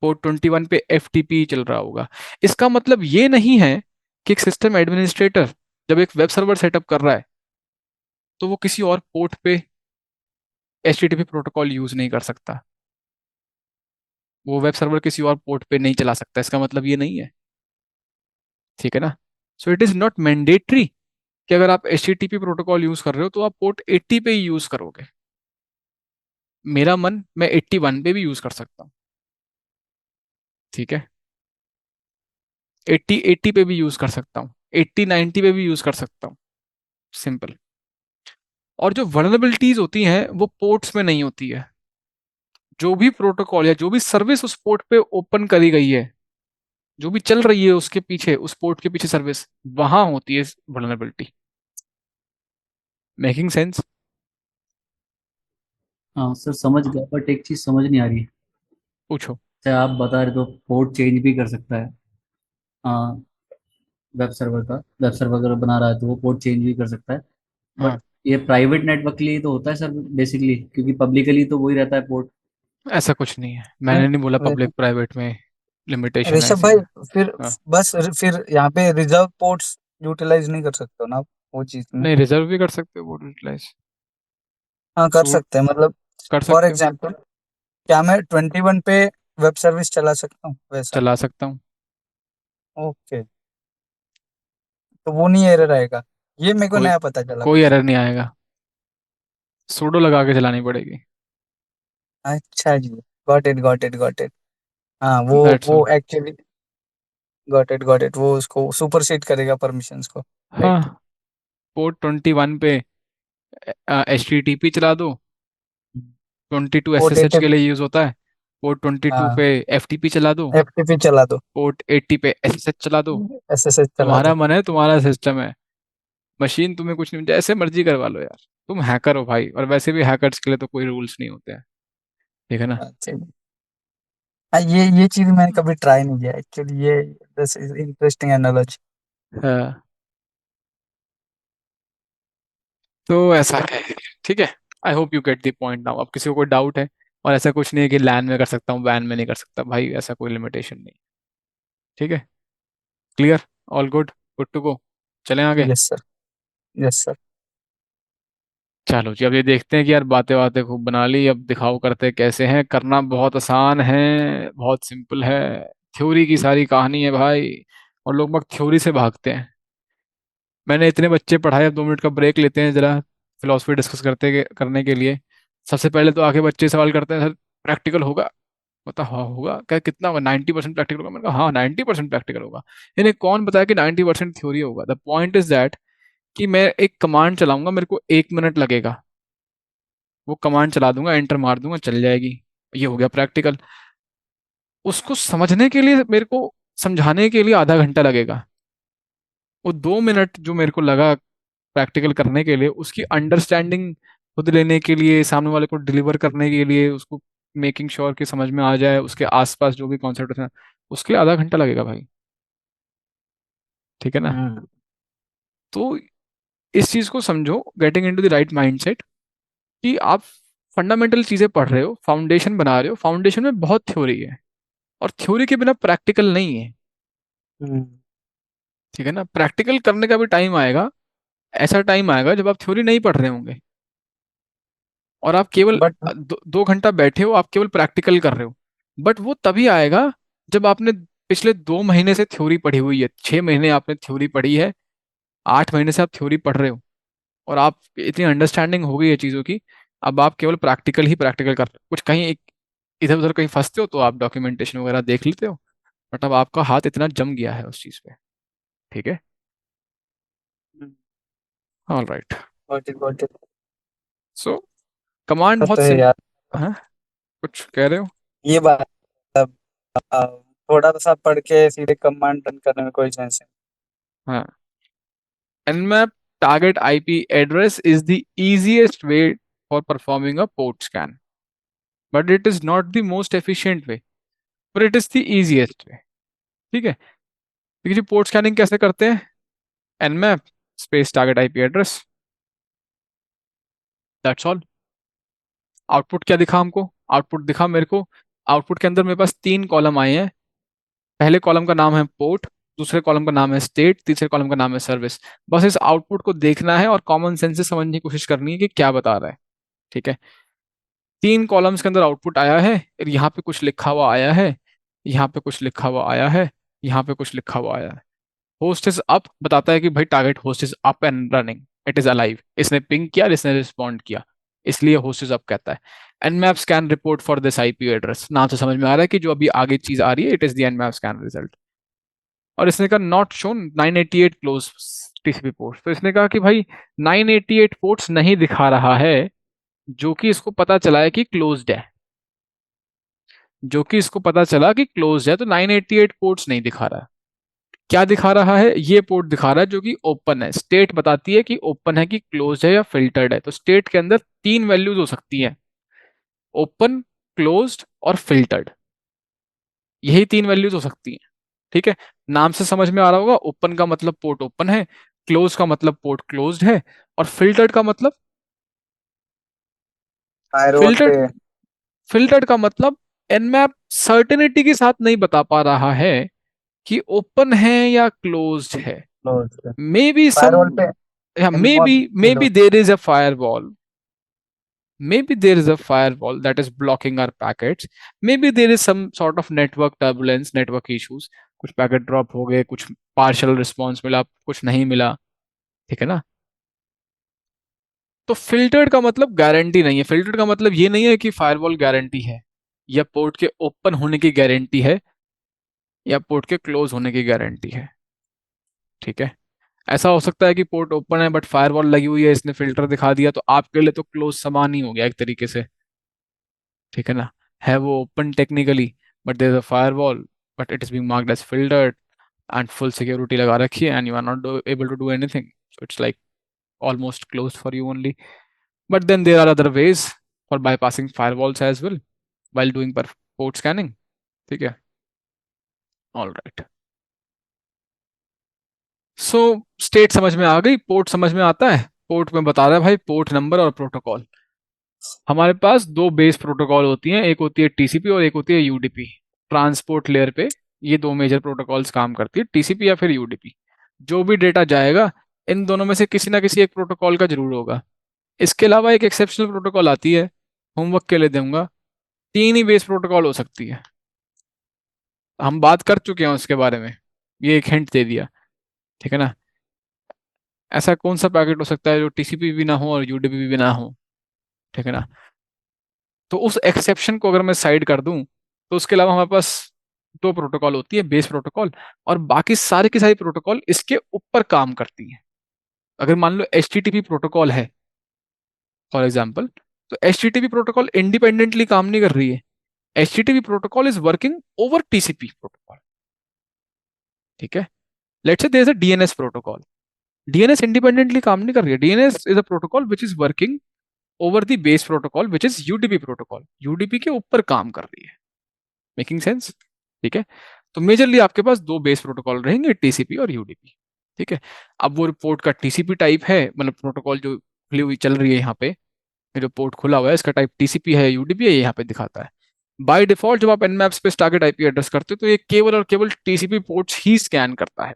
पोर्ट 21 पे FTP चल रहा होगा। इसका मतलब ये नहीं है कि एक सिस्टम एडमिनिस्ट्रेटर जब एक वेब सर्वर सेटअप कर रहा है तो वो किसी और पोर्ट पे HTTP प्रोटोकॉल यूज नहीं कर सकता, वो वेब सर्वर किसी और पोर्ट पे नहीं चला सकता, इसका मतलब ये नहीं है, ठीक है ना। So it is not mandatory कि अगर आप HTTP प्रोटोकॉल यूज कर रहे हो तो आप पोर्ट 80 पे ही यूज करोगे। मेरा मन, मैं 81 पे भी यूज कर सकता हूँ, ठीक है। 80 पे भी यूज कर सकता हूँ, 90 पे भी यूज कर सकता हूँ, सिंपल। और जो वल्नरेबिलिटीज होती हैं वो पोर्ट्स में नहीं होती है। जो भी प्रोटोकॉल या जो भी सर्विस उस पोर्ट पे ओपन करी गई है, जो भी चल रही है उसके पीछे, उस पोर्ट के पीछे सर्विस, वहां होती है वल्नरेबिलिटी। Making sense? हाँ सर समझ गया, बट एक चीज़ समझ नहीं आ रही है। पूछो। जैसे आप बता रहे तो पोर्ट चेंज भी कर सकता है। हाँ, वेब सर्वर अगर बना रहा है तो वो पोर्ट चेंज भी कर सकता है। बट हाँ, ये प्राइवेट नेटवर्क के लिए तो होता है सर बेसिकली, क्योंकि पब्लिकली तो वही रहता है पोर्ट। ऐसा कुछ नहीं है, नहीं, मैंने नहीं बोला पब्लिक ऋ- प्राइवेट में लिमिटेशन है ऋषभ ऐसी भाई, कोई। फिर हाँ, बस फिर यहाँ पे रिजर्व पोर्ट्स यूटिलाइज नहीं कर सकते हो ना आप वो चीज में। नहीं रिजर्व भी कर सकते हो वो यूटिलाइज, हाँ कर सूट सकते हैं, मतलब कर फॉर सकते हो, एग्जाम्पल क्या मैं 21 पे वेब सर्विस चला सकता हूँ वैसा? चला सकता हूँ। ओके, तो वो नहीं एरर आएगा, ये मेरे को कोई नया पता चला कोई कुछ। एरर नहीं आएगा, सूडो लगा के चलानी पड़ेगी। अच्छा जी, got it got it got it. हाँ वो दैट्स ऑल। वो एक्चुअली गॉट इट वो उसको सुपरसीड करेगा परमिशंस को, हाँ, राइट? पोर्ट 21 पे HTTP चला दो, 22 पोर्ट SSH 80 के लिए यूज होता है। पोर्ट 22 हाँ पे FTP चला दो, FTP चला दो, पोर्ट 80 पे SSH चला दो। SSH चला तुम्हारा दो। मन है, तुम्हारा सिस्टम है, मशीन तुम्हें कुछ नहीं, जैसे मर्जी करवा लो यार। तुम हैकर हो भाई, और वैसे भी हैकर्स के लिए तो कोई रूल्स नहीं होते हैं, ठीक है ना। अच्छा जी। हाँ ये चीज मैंने कभी ट्राई नहीं किया एक्चुअली, ये दिस इज इंटरेस्टिंग एनालॉजी। हाँ, तो ऐसा है, ठीक है। I hope you get the point now. अब किसी को कोई डाउट है? और ऐसा कुछ नहीं है कि लैन में कर सकता हूँ वैन में नहीं कर सकता, भाई ऐसा कोई लिमिटेशन नहीं, ठीक है। Clear? All good? Good to go? चलें आगे? Yes sir, yes sir. चलो जी, अब ये देखते हैं कि यार बातें बातें खूब बना ली, अब दिखाओ करते कैसे हैं। करना बहुत आसान है, बहुत सिंपल है। थ्योरी की सारी कहानी है भाई, और लोग बाग थ्योरी से भागते हैं। मैंने इतने बच्चे पढ़ाए, अब 2 मिनट का ब्रेक लेते हैं जरा फिलोसफी डिस्कस करने के लिए। सबसे पहले तो आके बच्चे सवाल करते हैं, सर प्रैक्टिकल होगा? बता, हाँ होगा। क्या कितना होगा? 90% प्रैक्टिकल होगा। मैंने कहा हाँ 90% प्रैक्टिकल होगा। इन्हें कौन बताया कि 90% थ्योरी होगा? द पॉइंट इज दैट कि मैं एक कमांड चलाऊंगा, मेरे को 1 मिनट लगेगा, वो कमांड चला दूंगा, एंटर मार दूंगा, चल जाएगी। ये हो गया प्रैक्टिकल। उसको समझने के लिए मेरे को, समझाने के लिए आधा घंटा लगेगा। वो 2 मिनट जो मेरे को लगा प्रैक्टिकल करने के लिए, उसकी अंडरस्टैंडिंग खुद लेने के लिए, सामने वाले को डिलीवर करने के लिए, उसको मेकिंग श्योर कि समझ में आ जाए, उसके आसपास जो भी कॉन्सेप्ट है, उसके लिए आधा घंटा लगेगा भाई, ठीक है ना। हम्म। तो इस चीज को समझो, getting into the right mindset, कि आप फंडामेंटल चीजें पढ़ रहे हो, फाउंडेशन बना रहे हो, फाउंडेशन में बहुत थ्योरी है और थ्योरी के बिना प्रैक्टिकल नहीं है। हम्म। ठीक है ना, प्रैक्टिकल करने का भी टाइम आएगा, ऐसा टाइम आएगा जब आप थ्योरी नहीं पढ़ रहे होंगे और आप केवल बट 2 घंटा बैठे हो, आप केवल प्रैक्टिकल कर रहे हो। बट वो तभी आएगा जब आपने पिछले 2 महीने से थ्योरी पढ़ी हुई है, 6 महीने आपने थ्योरी पढ़ी है, 8 महीने से आप थ्योरी पढ़ रहे हो और आप इतनी अंडरस्टैंडिंग हो गई है चीज़ों की। अब आप केवल प्रैक्टिकल ही प्रैक्टिकल कर रहे हो। कुछ कहीं इधर उधर कहीं फंसते हो तो आप डॉक्यूमेंटेशन वगैरह देख लेते हो, बट अब आपका हाथ इतना जम गया है उस चीज़ पे। ठीक है, all right. Got it. So command बहुत तो है सिंपल। यार, हाँ, कुछ कह रहे हो? ये बात, मतलब थोड़ा सा पढ़ के सीधे कमांड रन करने में कोई सेंस नहीं। हाँ, Nmap target IP address is the easiest way for performing a port scan, but it is not the most efficient way, but it is the easiest way. ठीक है, देखिए जी पोर्ट स्कैनिंग कैसे करते हैं? Nmap space target IP address, that's all. Output क्या दिखा हमको? आउटपुट दिखा मेरे को, आउटपुट के अंदर मेरे पास 3 कॉलम आए हैं। पहले कॉलम का नाम है पोर्ट, दूसरे कॉलम का नाम है स्टेट, तीसरे कॉलम का नाम है सर्विस। बस इस आउटपुट को देखना है और कॉमन सेंस से समझने की कोशिश करनी है कि क्या बता रहा है। ठीक है, 3 कॉलम्स के अंदर आउटपुट आया है, और यहाँ पे कुछ लिखा हुआ आया है, यहाँ पे कुछ लिखा हुआ आया है, यहाँ पे कुछ लिखा हुआ आया है। होस्ट इज अप बताता है कि भाई target host is up and running, it is alive, इसने पिंग किया, इसने रिस्पॉन्ड किया, इसलिए होस्ट इज अप कहता है। nmap scan report for this IP address, नाम से समझ में आ रहा है कि जो अभी आगे चीज आ रही है, it is the nmap scan result. और इसने कहा not shown 988 close TCP port, तो इसने कहा कि भाई 988 पोर्ट्स नहीं दिखा रहा है, जो कि इसको पता चला है कि क्लोज्ड है, जो कि इसको पता चला कि क्लोज्ड है, तो 988 पोर्ट्स नहीं दिखा रहा है। क्या दिखा रहा है? ये पोर्ट दिखा रहा है जो कि ओपन है। स्टेट बताती है कि ओपन है कि क्लोज्ड है या फिल्टर्ड है, तो स्टेट के अंदर 3 वैल्यूज हो सकती हैं, ओपन, क्लोज्ड और फिल्टर्ड। यही 3 वैल्यूज हो सकती हैं। ठीक है, नाम से समझ में आ रहा होगा, ओपन का मतलब पोर्ट ओपन है, क्लोज का मतलब पोर्ट क्लोज्ड है, और फिल्टर्ड का मतलब, फायरवॉल फिल्टर्ड पे फिल्टर्ड का मतलब एनमैप सर्टेनिटी के साथ नहीं बता पा रहा है कि ओपन है या क्लोज्ड है। क्लोज है। मे बी सम, फायरवॉल पे may be may involve. Be there is a fire, maybe there is a firewall that is blocking our packets, maybe there is some sort of network turbulence, network issues, कुछ पैकेट ड्रॉप हो गए, कुछ पार्शियल रिस्पॉन्स मिला, कुछ नहीं मिला। ठीक है ना, तो फिल्टर्ड का मतलब गारंटी नहीं है, फिल्टर्ड का मतलब ये नहीं है कि फायरवॉल गारंटी है, या पोर्ट के ओपन होने की गारंटी है, या पोर्ट के क्लोज होने की गारंटी है। ठीक है, ऐसा हो सकता है कि पोर्ट ओपन है बट फायरवॉल लगी हुई है, इसने फिल्टर दिखा दिया, तो आपके लिए तो क्लोज समान ही हो गया एक तरीके से। ठीक है ना, है वो open technically, but there is a firewall, but it is being marked as filtered and full security लगा रखी है, and you are not able to do anything, so it's like almost closed for you only. But then there are other ways for bypassing firewalls as well while doing port scanning. ठीक है, all right. सो स्टेट समझ में आ गई, पोर्ट समझ में आता है। पोर्ट में बता रहा है भाई पोर्ट नंबर और प्रोटोकॉल। हमारे पास 2 बेस प्रोटोकॉल होती हैं, एक होती है टीसीपी और एक होती है यूडीपी। ट्रांसपोर्ट लेयर पे ये 2 मेजर प्रोटोकॉल्स काम करती है, टीसीपी या फिर यूडीपी। जो भी डेटा जाएगा, इन दोनों में से किसी ना किसी एक प्रोटोकॉल का जरूर होगा। इसके अलावा एक एक्सेप्शनल प्रोटोकॉल आती है, होमवर्क के लिए दूंगा। 3 ही बेस प्रोटोकॉल हो सकती है, हम बात कर चुके हैं उसके बारे में, ये एक हिंट दे दिया। ठीक है ना, ऐसा कौन सा पैकेट हो सकता है जो टीसीपी भी ना हो और यूडीपी भी ना हो? ठीक है ना, तो उस एक्सेप्शन को अगर मैं साइड कर दूं, तो उसके अलावा हमारे पास 2 प्रोटोकॉल होती है, बेस प्रोटोकॉल, और बाकी सारे की सारी प्रोटोकॉल इसके ऊपर काम करती है। अगर मान लो एचटीटीपी प्रोटोकॉल है फॉर एग्जाम्पल, तो एचटीटीपी प्रोटोकॉल इंडिपेंडेंटली काम नहीं कर रही है, HTTP protocol is working over TCP protocol. ठीक है, let's say there is a DNS protocol, DNS independently काम नहीं कर रही है, DNS is a protocol which is working over the base protocol which is UDP protocol, UDP के ऊपर काम कर रही है। Making sense? ठीक है, तो मेजरली आपके पास 2 बेस प्रोटोकॉल रहेंगे, टीसीपी और यूडीपी। ठीक है, अब वो रिपोर्ट का टीसीपी टाइप है, मतलब प्रोटोकॉल जो खुली हुई चल रही है यहाँ पे, ये जो पोर्ट खुला हुआ है इसका टाइप टीसीपी है, यूडीपी है, ये यहाँ पे दिखाता है। बाय डिफॉल्ट जब आप एनमैप्स पे टारगेट आईपी एड्रेस करते हो तो ये केवल और केवल टीसीपी पोर्ट्स ही स्कैन करता है,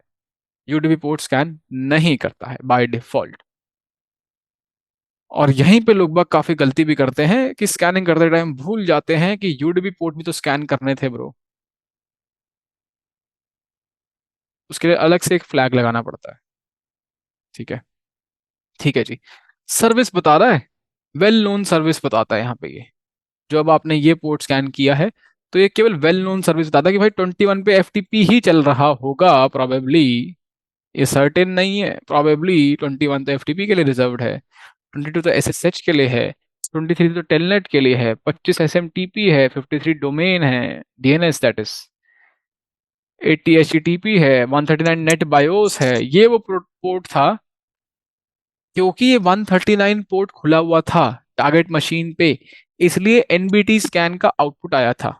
यूडीपी पोर्ट स्कैन नहीं करता है बाय डिफॉल्ट। और यहीं पे लोग बाग काफी गलती भी करते हैं कि स्कैनिंग करते टाइम भूल जाते हैं कि यूडीपी पोर्ट भी तो स्कैन करने थे ब्रो। उसके लिए अलग से एक फ्लैग लगाना पड़ता है। ठीक है, ठीक है जी। सर्विस बता रहा है, वेल नोन सर्विस बताता है यहाँ पे ये। जो अब आपने ये पोर्ट स्कैन किया है तो ये केवल वेल नोन सर्विस बताता है कि भाई 21 पे एफटीपी ही चल रहा होगा प्रोबेबली। ये सर्टेन नहीं है, प्रोबेबली 21 तो एफटीपी के लिए रिजर्व्ड है, 22 तो एसएसएच के लिए है, 23 तो टेलनेट के लिए है, 25 एसएमटीपी है, 53 डोमेन है, डीएनएस दैट इज, 80 एचटीटीपी है, 139 नेट बायोस है। ये वो पोर्ट था, क्योंकि ये 139 पोर्ट खुला हुआ था टारगेट मशीन पे, इसलिए एनबीटी स्कैन का आउटपुट आया था।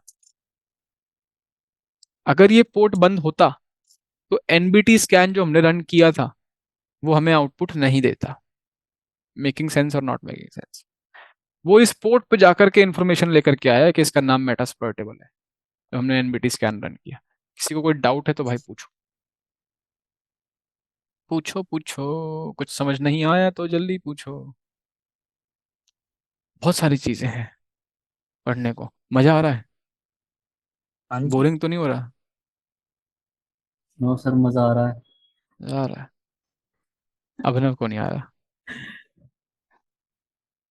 अगर ये पोर्ट बंद होता तो एनबीटी स्कैन जो हमने रन किया था वो हमें आउटपुट नहीं देता। मेकिंग सेंस और नॉट मेकिंग सेंस? वो इस पोर्ट पे जाकर के इंफॉर्मेशन लेकर के आया कि इसका नाम मेटास्प्लॉइटेबल है, तो हमने एनबीटी स्कैन रन किया। किसी को कोई डाउट है तो भाई पूछो, पूछो पूछो, कुछ समझ नहीं आया तो जल्दी पूछो। बहुत सारी चीजें हैं पढ़ने को, मजा आ रहा है, हाँ जी। बोरिंग तो नहीं हो रहा? नो सर, मजा आ रहा है। मजा आ रहा है। अभिनव को नहीं आ रहा,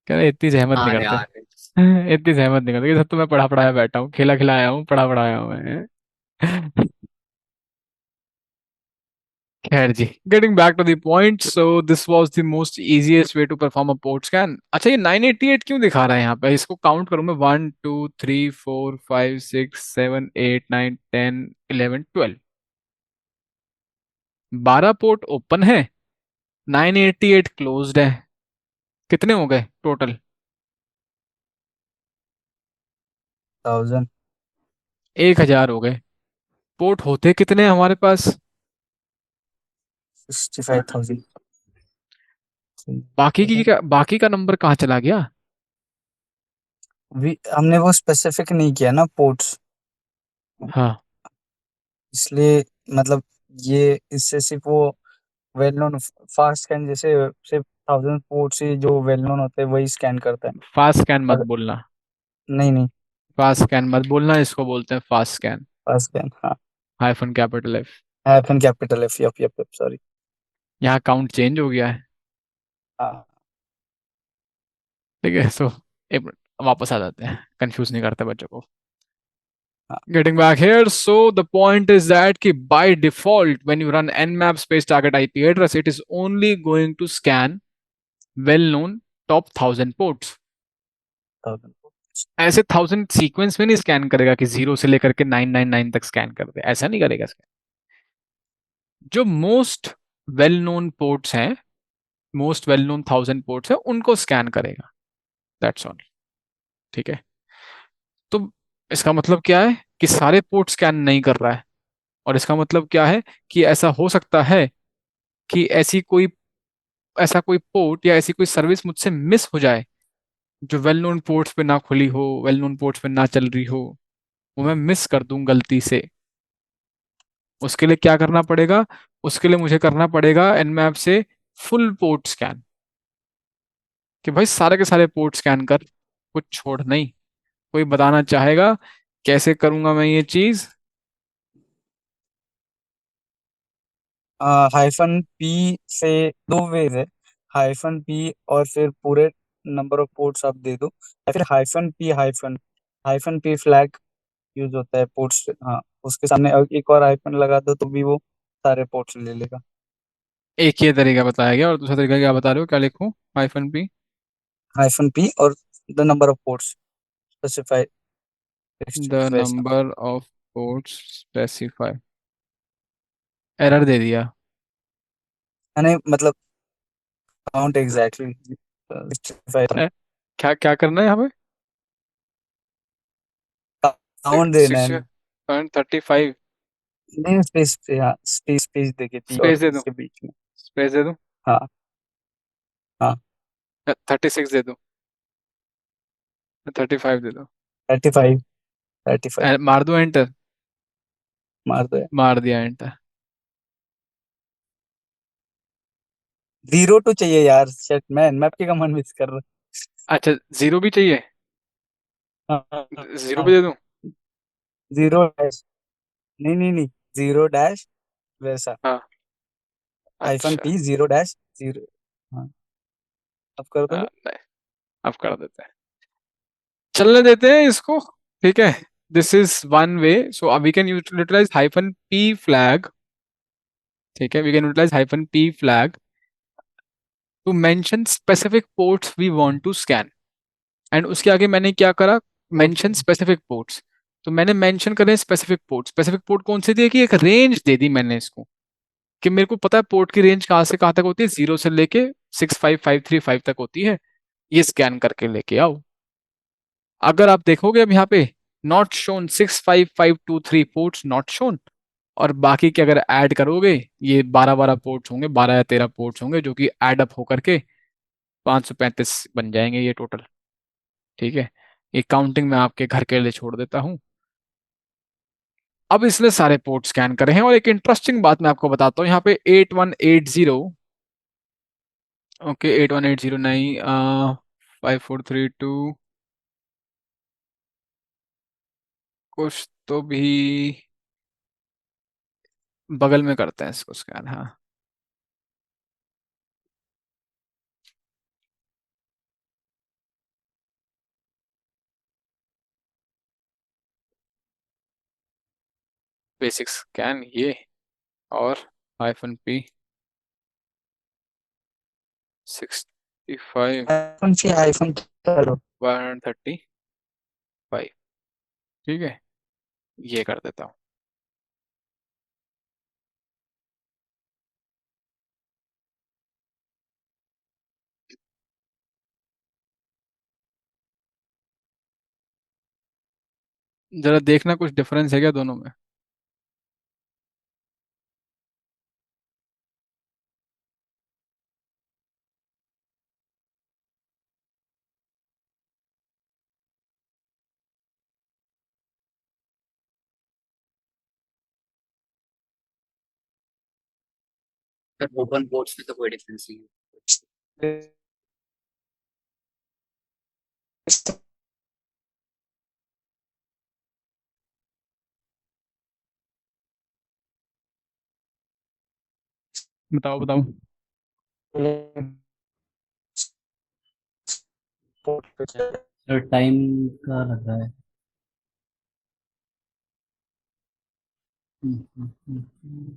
कह रहे इतनी जहमत नहीं अरे करते। यार, इतनी जहमत नहीं करते कि सब तो मैं पढ़ा पढ़ाया बैठा हूँ, खिला खिलाया हूँ, पढ़ा पढ़ाया हूँ मैं। खैर जी, getting back to the point, so this was the most easiest way to perform a port scan. अच्छा, ये 988 क्यों दिखा रहा है यहाँ पे? इसको काउंट करूँ मैं, 1 2 3 4 5 6 7 8 9 10 11 12, 12 पोर्ट ओपन है, 988 क्लोज्ड है। कितने हो गए टोटल? 1000। 1000 हो गए। पोर्ट होते कितने हैं हमारे पास? 65,000। बाकी का नंबर कहाँ चला गया? हमने वो स्पेसिफिक नहीं किया ना पोर्ट्स, हाँ, इसलिए मतलब ये इससे सिर्फ वो वेल नोन फास्ट स्कैन जैसे सिर्फ 1000 पोर्ट्स ही जो वेल नोन होते हैं वही स्कैन करता है। फास्ट स्कैन मत और बोलना, नहीं नहीं, फास्ट स्कैन मत बोलना, इसको बोलते हैं फास्ट स्कैन, फास्ट स्कैन, हाँ। Hyphen capital F. F N capital F, yup yup, sorry. यहाँ काउंट चेंज हो गया है। हाँ ठीक है, सो एक मिनट, वापस आ जाते हैं, कंफ्यूज नहीं करते बच्चों को। हाँ। Getting back here, so the point is that कि by default when you run nmap space target IP address, it is only going to scan well-known top 1000 ports। 1000। ऐसे 1000 सीक्वेंस में नहीं स्कैन करेगा कि 0 से लेकर के 999 तक स्कैन कर दे, ऐसा नहीं करेगा स्कैन। जो मोस्ट वेल नोन पोर्ट्स हैं, मोस्ट वेल नोन 1000 पोर्ट्स हैं, उनको स्कैन करेगा, दैट्स ऑल। ठीक है, तो इसका मतलब क्या है कि सारे पोर्ट स्कैन नहीं कर रहा है। और इसका मतलब क्या है कि ऐसा हो सकता है कि ऐसा कोई पोर्ट या ऐसी कोई सर्विस मुझसे मिस हो जाए जो वेल नोन पोर्ट्स पे ना खुली हो, वेल नोन पोर्ट्स पे ना चल रही हो, वो मैं मिस कर दूं गलती से। उसके लिए क्या करना पड़ेगा? उसके लिए मुझे करना पड़ेगा एनमैप से फुल पोर्ट स्कैन, कि भाई सारे के सारे पोर्ट स्कैन कर, कुछ छोड़ नहीं। कोई बताना चाहेगा कैसे करूंगा मैं ये चीज? हाइफन पी से दो वेज है, हाइफन पी और फिर पूरे नंबर ऑफ पोर्ट्स आप दे दो, या फिर hyphen P hyphen, hyphen P flag use होता है पोर्ट्स, हाँ। उसके सामने एक और हाइफन लगा दो तो भी वो सारे पोर्ट्स ले लेगा। एक ये तरीका बताया गया, और दूसरा तरीका क्या बता रहे हो, क्या लिखूं? हाइफन पी हाइफन पी और the number of ports specify, the वैसा। Number of ports specify. Error दे दिया। यानी मतलब काउंट एग्जैक्टली स्पेसिफाई, क्या क्या करना है हमें? काउंट देना सिक्स है। 35। नहीं, स्पेस पे, हाँ, स्पेस स्पेस देके पी और स्पेस दे पी दूं? के बीच में। स्पेस दे दूं? हाँ हाँ। 36 दे दूं? 35 दे दो। 35, 35 मार दो एंटर। मार दो यार। मार दिया एंटर। 02 चाहिए यार, शिट मैन, मैं आपकी कमांड मिस कर रहा अच्छा, जीरो भी चाहिए। हूँ। हाँ, जीरो भी हाँ, दे दूं। जीरो डैश, नहीं नहीं नहीं, जीरो डैश वैसा, हाँ। हाइफन अच्छा। P zero dash zero. हाँ, अब कर दोगे? नहीं, अब कर देते हैं, चलने देते हैं इसको। ठीक है, this is one way, so we can utilise hyphen P flag. ठीक है, we can utilise hyphen P flag to mention specific ports we want to scan. And उसके आगे मैंने क्या करा, मेंशन ओके। Specific ports. तो मैंने मेंशन करे स्पेसिफिक पोर्ट। स्पेसिफिक पोर्ट कौन सी दी, कि एक रेंज दे दी मैंने इसको, कि मेरे को पता है पोर्ट की रेंज कहाँ से कहाँ तक होती है, 0 से लेके 65535 तक होती है, ये स्कैन करके लेके आओ। अगर आप देखोगे अब यहाँ पे not shown, 65523 ports not shown, और बाकी के अगर ऐड करोगे, ये 12 12 पोर्ट्स होंगे, 12 या 13 पोर्ट्स होंगे, जो कि ऐड अप होकर के 535 बन जाएंगे ये टोटल। ठीक है, ये काउंटिंग मैं आपके घर के लिए छोड़ देता हूँ। अब इसने सारे पोर्ट स्कैन करे हैं, और एक इंटरेस्टिंग बात मैं आपको बताता हूँ, यहाँ पे 8180, ओके 8180 नहीं, 5432, कुछ तो भी बगल में करते हैं इसको स्कैन। हाँ, बेसिक स्कैन ये, और हाइफन पी 65, हाइफन सी हाइफन चलो। 135। ठीक है, ये कर देता हूँ। जरा देखना कुछ डिफरेंस है क्या दोनों में। पर ओपन पोर्ट्स में तो कोई डिफरेंस नहीं है। बताओ बताओ। सर टाइम का लग रहा है। हम्म।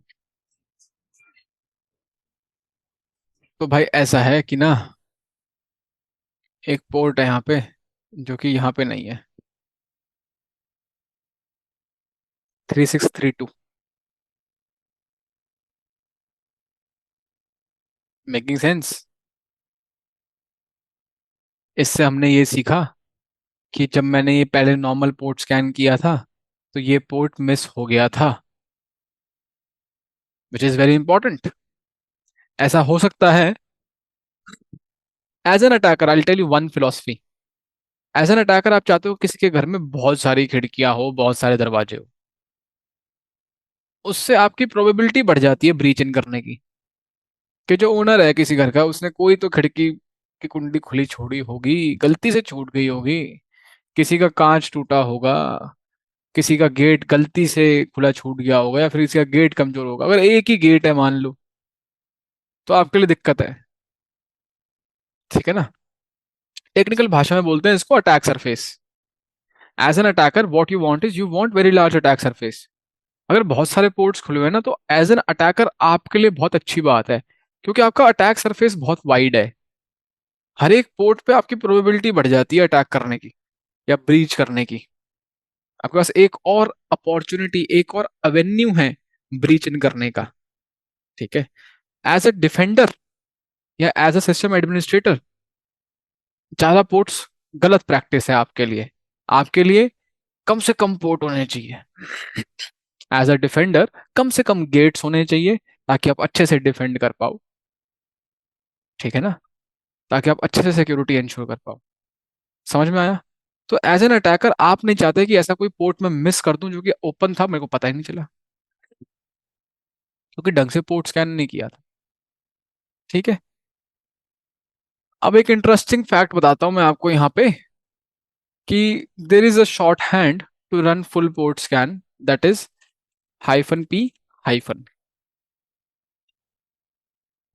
तो भाई ऐसा है कि ना, एक पोर्ट है यहाँ पे जो कि यहाँ पे नहीं है, 3632। Making sense. इससे हमने ये सीखा कि जब मैंने ये पहले नॉर्मल पोर्ट स्कैन किया था, तो ये पोर्ट मिस हो गया था, विच इज़ वेरी इंपॉर्टेंट। ऐसा हो सकता है, as an attacker I tell you one philosophy. As an attacker आप चाहते हो किसी के घर में बहुत सारी खिड़कियां हो, बहुत सारे दरवाजे हो, उससे आपकी प्रोबेबिलिटी बढ़ जाती है ब्रीच इन करने की। कि जो ओनर है किसी घर का, उसने कोई तो खिड़की की कुंडी खुली छोड़ी होगी, गलती से छूट गई होगी, किसी का कांच टूटा होगा, किसी का गेट गलती से खुला छूट गया होगा, या फिर किसी का गेट कमजोर होगा। अगर एक ही गेट है मान लो, तो आपके लिए दिक्कत है। ठीक है ना, टेक्निकल भाषा में बोलते हैं इसको attack surface. As an attacker what you want is, you want very large attack surface. अगर बहुत सारे पोर्ट्स खुले हुए हैं ना, तो एज एन अटैकर आपके लिए बहुत अच्छी बात है, क्योंकि आपका अटैक सरफेस बहुत वाइड है। हर एक पोर्ट पे आपकी प्रोबेबिलिटी बढ़ जाती है अटैक करने की या ब्रीच करने की। आपके पास एक और अपॉर्चुनिटी, एक और एवेन्यू है ब्रीच इन करने का। ठीक है, एज ए डिफेंडर या एज अ सिस्टम एडमिनिस्ट्रेटर, ज्यादा पोर्ट्स गलत प्रैक्टिस है आपके लिए। आपके लिए कम से कम पोर्ट होने चाहिए। एज अ डिफेंडर कम से कम गेट्स होने चाहिए, ताकि आप अच्छे से डिफेंड कर पाओ। ठीक है ना, ताकि आप अच्छे से सिक्योरिटी इंश्योर कर पाओ। समझ में आया। तो एज एन अटैकर आप नहीं चाहते कि ऐसा कोई पोर्ट मैं मिस कर दूं जो कि ओपन था, मेरे को पता ही नहीं चला, क्योंकि ढंग से पोर्ट स्कैन नहीं किया था। ठीक है। अब एक इंटरेस्टिंग फैक्ट बताता हूं मैं आपको यहाँ पे कि there is a shorthand to run full port scan, that is -p hyphen.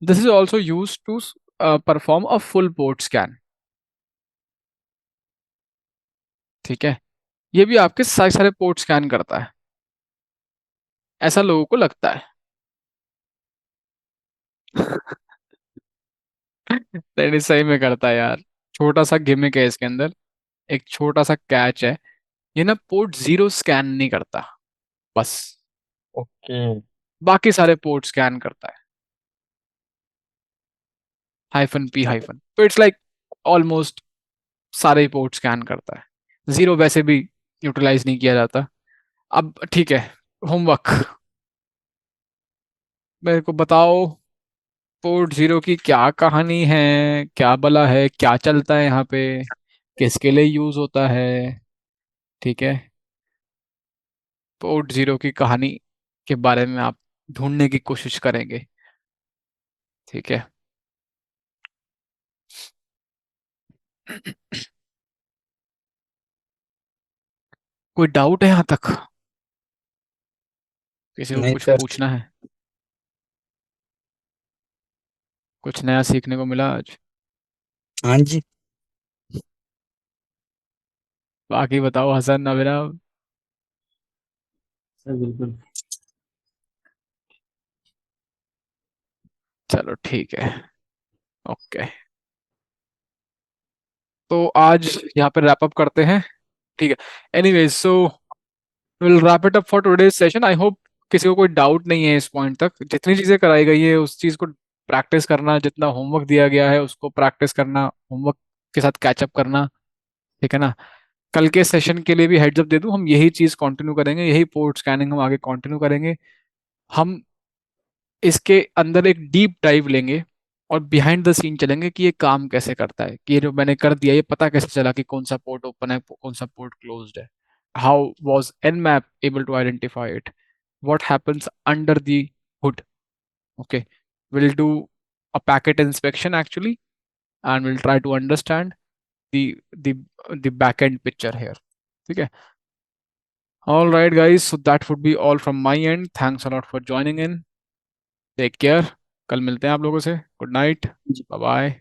This is also use to perform a full port scan. ठीक है। ये भी आपके सारे सारे पोर्ट स्कैन करता है, ऐसा लोगों को लगता है। नहीं, सही में करता है यार। छोटा सा गिमिक है इसके अंदर, एक छोटा सा कैच है। ये ना पोर्ट जीरो स्कैन नहीं करता बस, ओके। बाकी सारे पोर्ट स्कैन करता है, -p हाइफन। तो इट्स लाइक ऑलमोस्ट सारे पोर्ट स्कैन करता है, जीरो वैसे भी यूटिलाइज नहीं किया जाता। अब ठीक है, होमवर्क। मेरे को बताओ, पोर्ट जीरो की क्या कहानी है, क्या भला है, क्या चलता है यहाँ पे, किसके लिए यूज होता है। ठीक है। पोर्ट जीरो की कहानी के बारे में आप ढूंढने की कोशिश करेंगे। ठीक है। कोई डाउट है यहाँ तक? किसी को नहीं कुछ सर। पूछना है? कुछ नया सीखने को मिला आज? हाँ जी। बाकी बताओ हसन अभिनव। सर बिल्कुल। चलो ठीक है। ओके। तो आज यहाँ पे रैप अप करते हैं। ठीक है। Anyways, so will wrap it up for today's session. I hope किसी को कोई डाउट नहीं है इस पॉइंट तक। जितनी चीजें कराई गई है उस चीज को प्रैक्टिस करना, जितना होमवर्क दिया गया है उसको प्रैक्टिस करना, होमवर्क के साथ कैचअप करना। ठीक है ना। कल के सेशन के लिए भी हेड्स अप दे दूं, हम यही चीज कंटिन्यू करेंगे, यही पोर्ट स्कैनिंग हम आगे कंटिन्यू करेंगे। हम इसके अंदर एक डीप डाइव लेंगे और बिहाइंड द सीन चलेंगे कि ये काम कैसे करता है, कि ये जो मैंने कर दिया ये पता कैसे चला कि कौन सा पोर्ट ओपन है कौन सा पोर्ट क्लोज्ड है। How was nmap able to identify it, what happens under the hood. Okay, we'll do a packet inspection actually, and we'll try to understand the the the back end picture here. ठीक है। All right guys, so that would be all from my end. Thanks a lot for joining in. Take care. कल मिलते हैं आप लोगों से। Good night. Bye bye.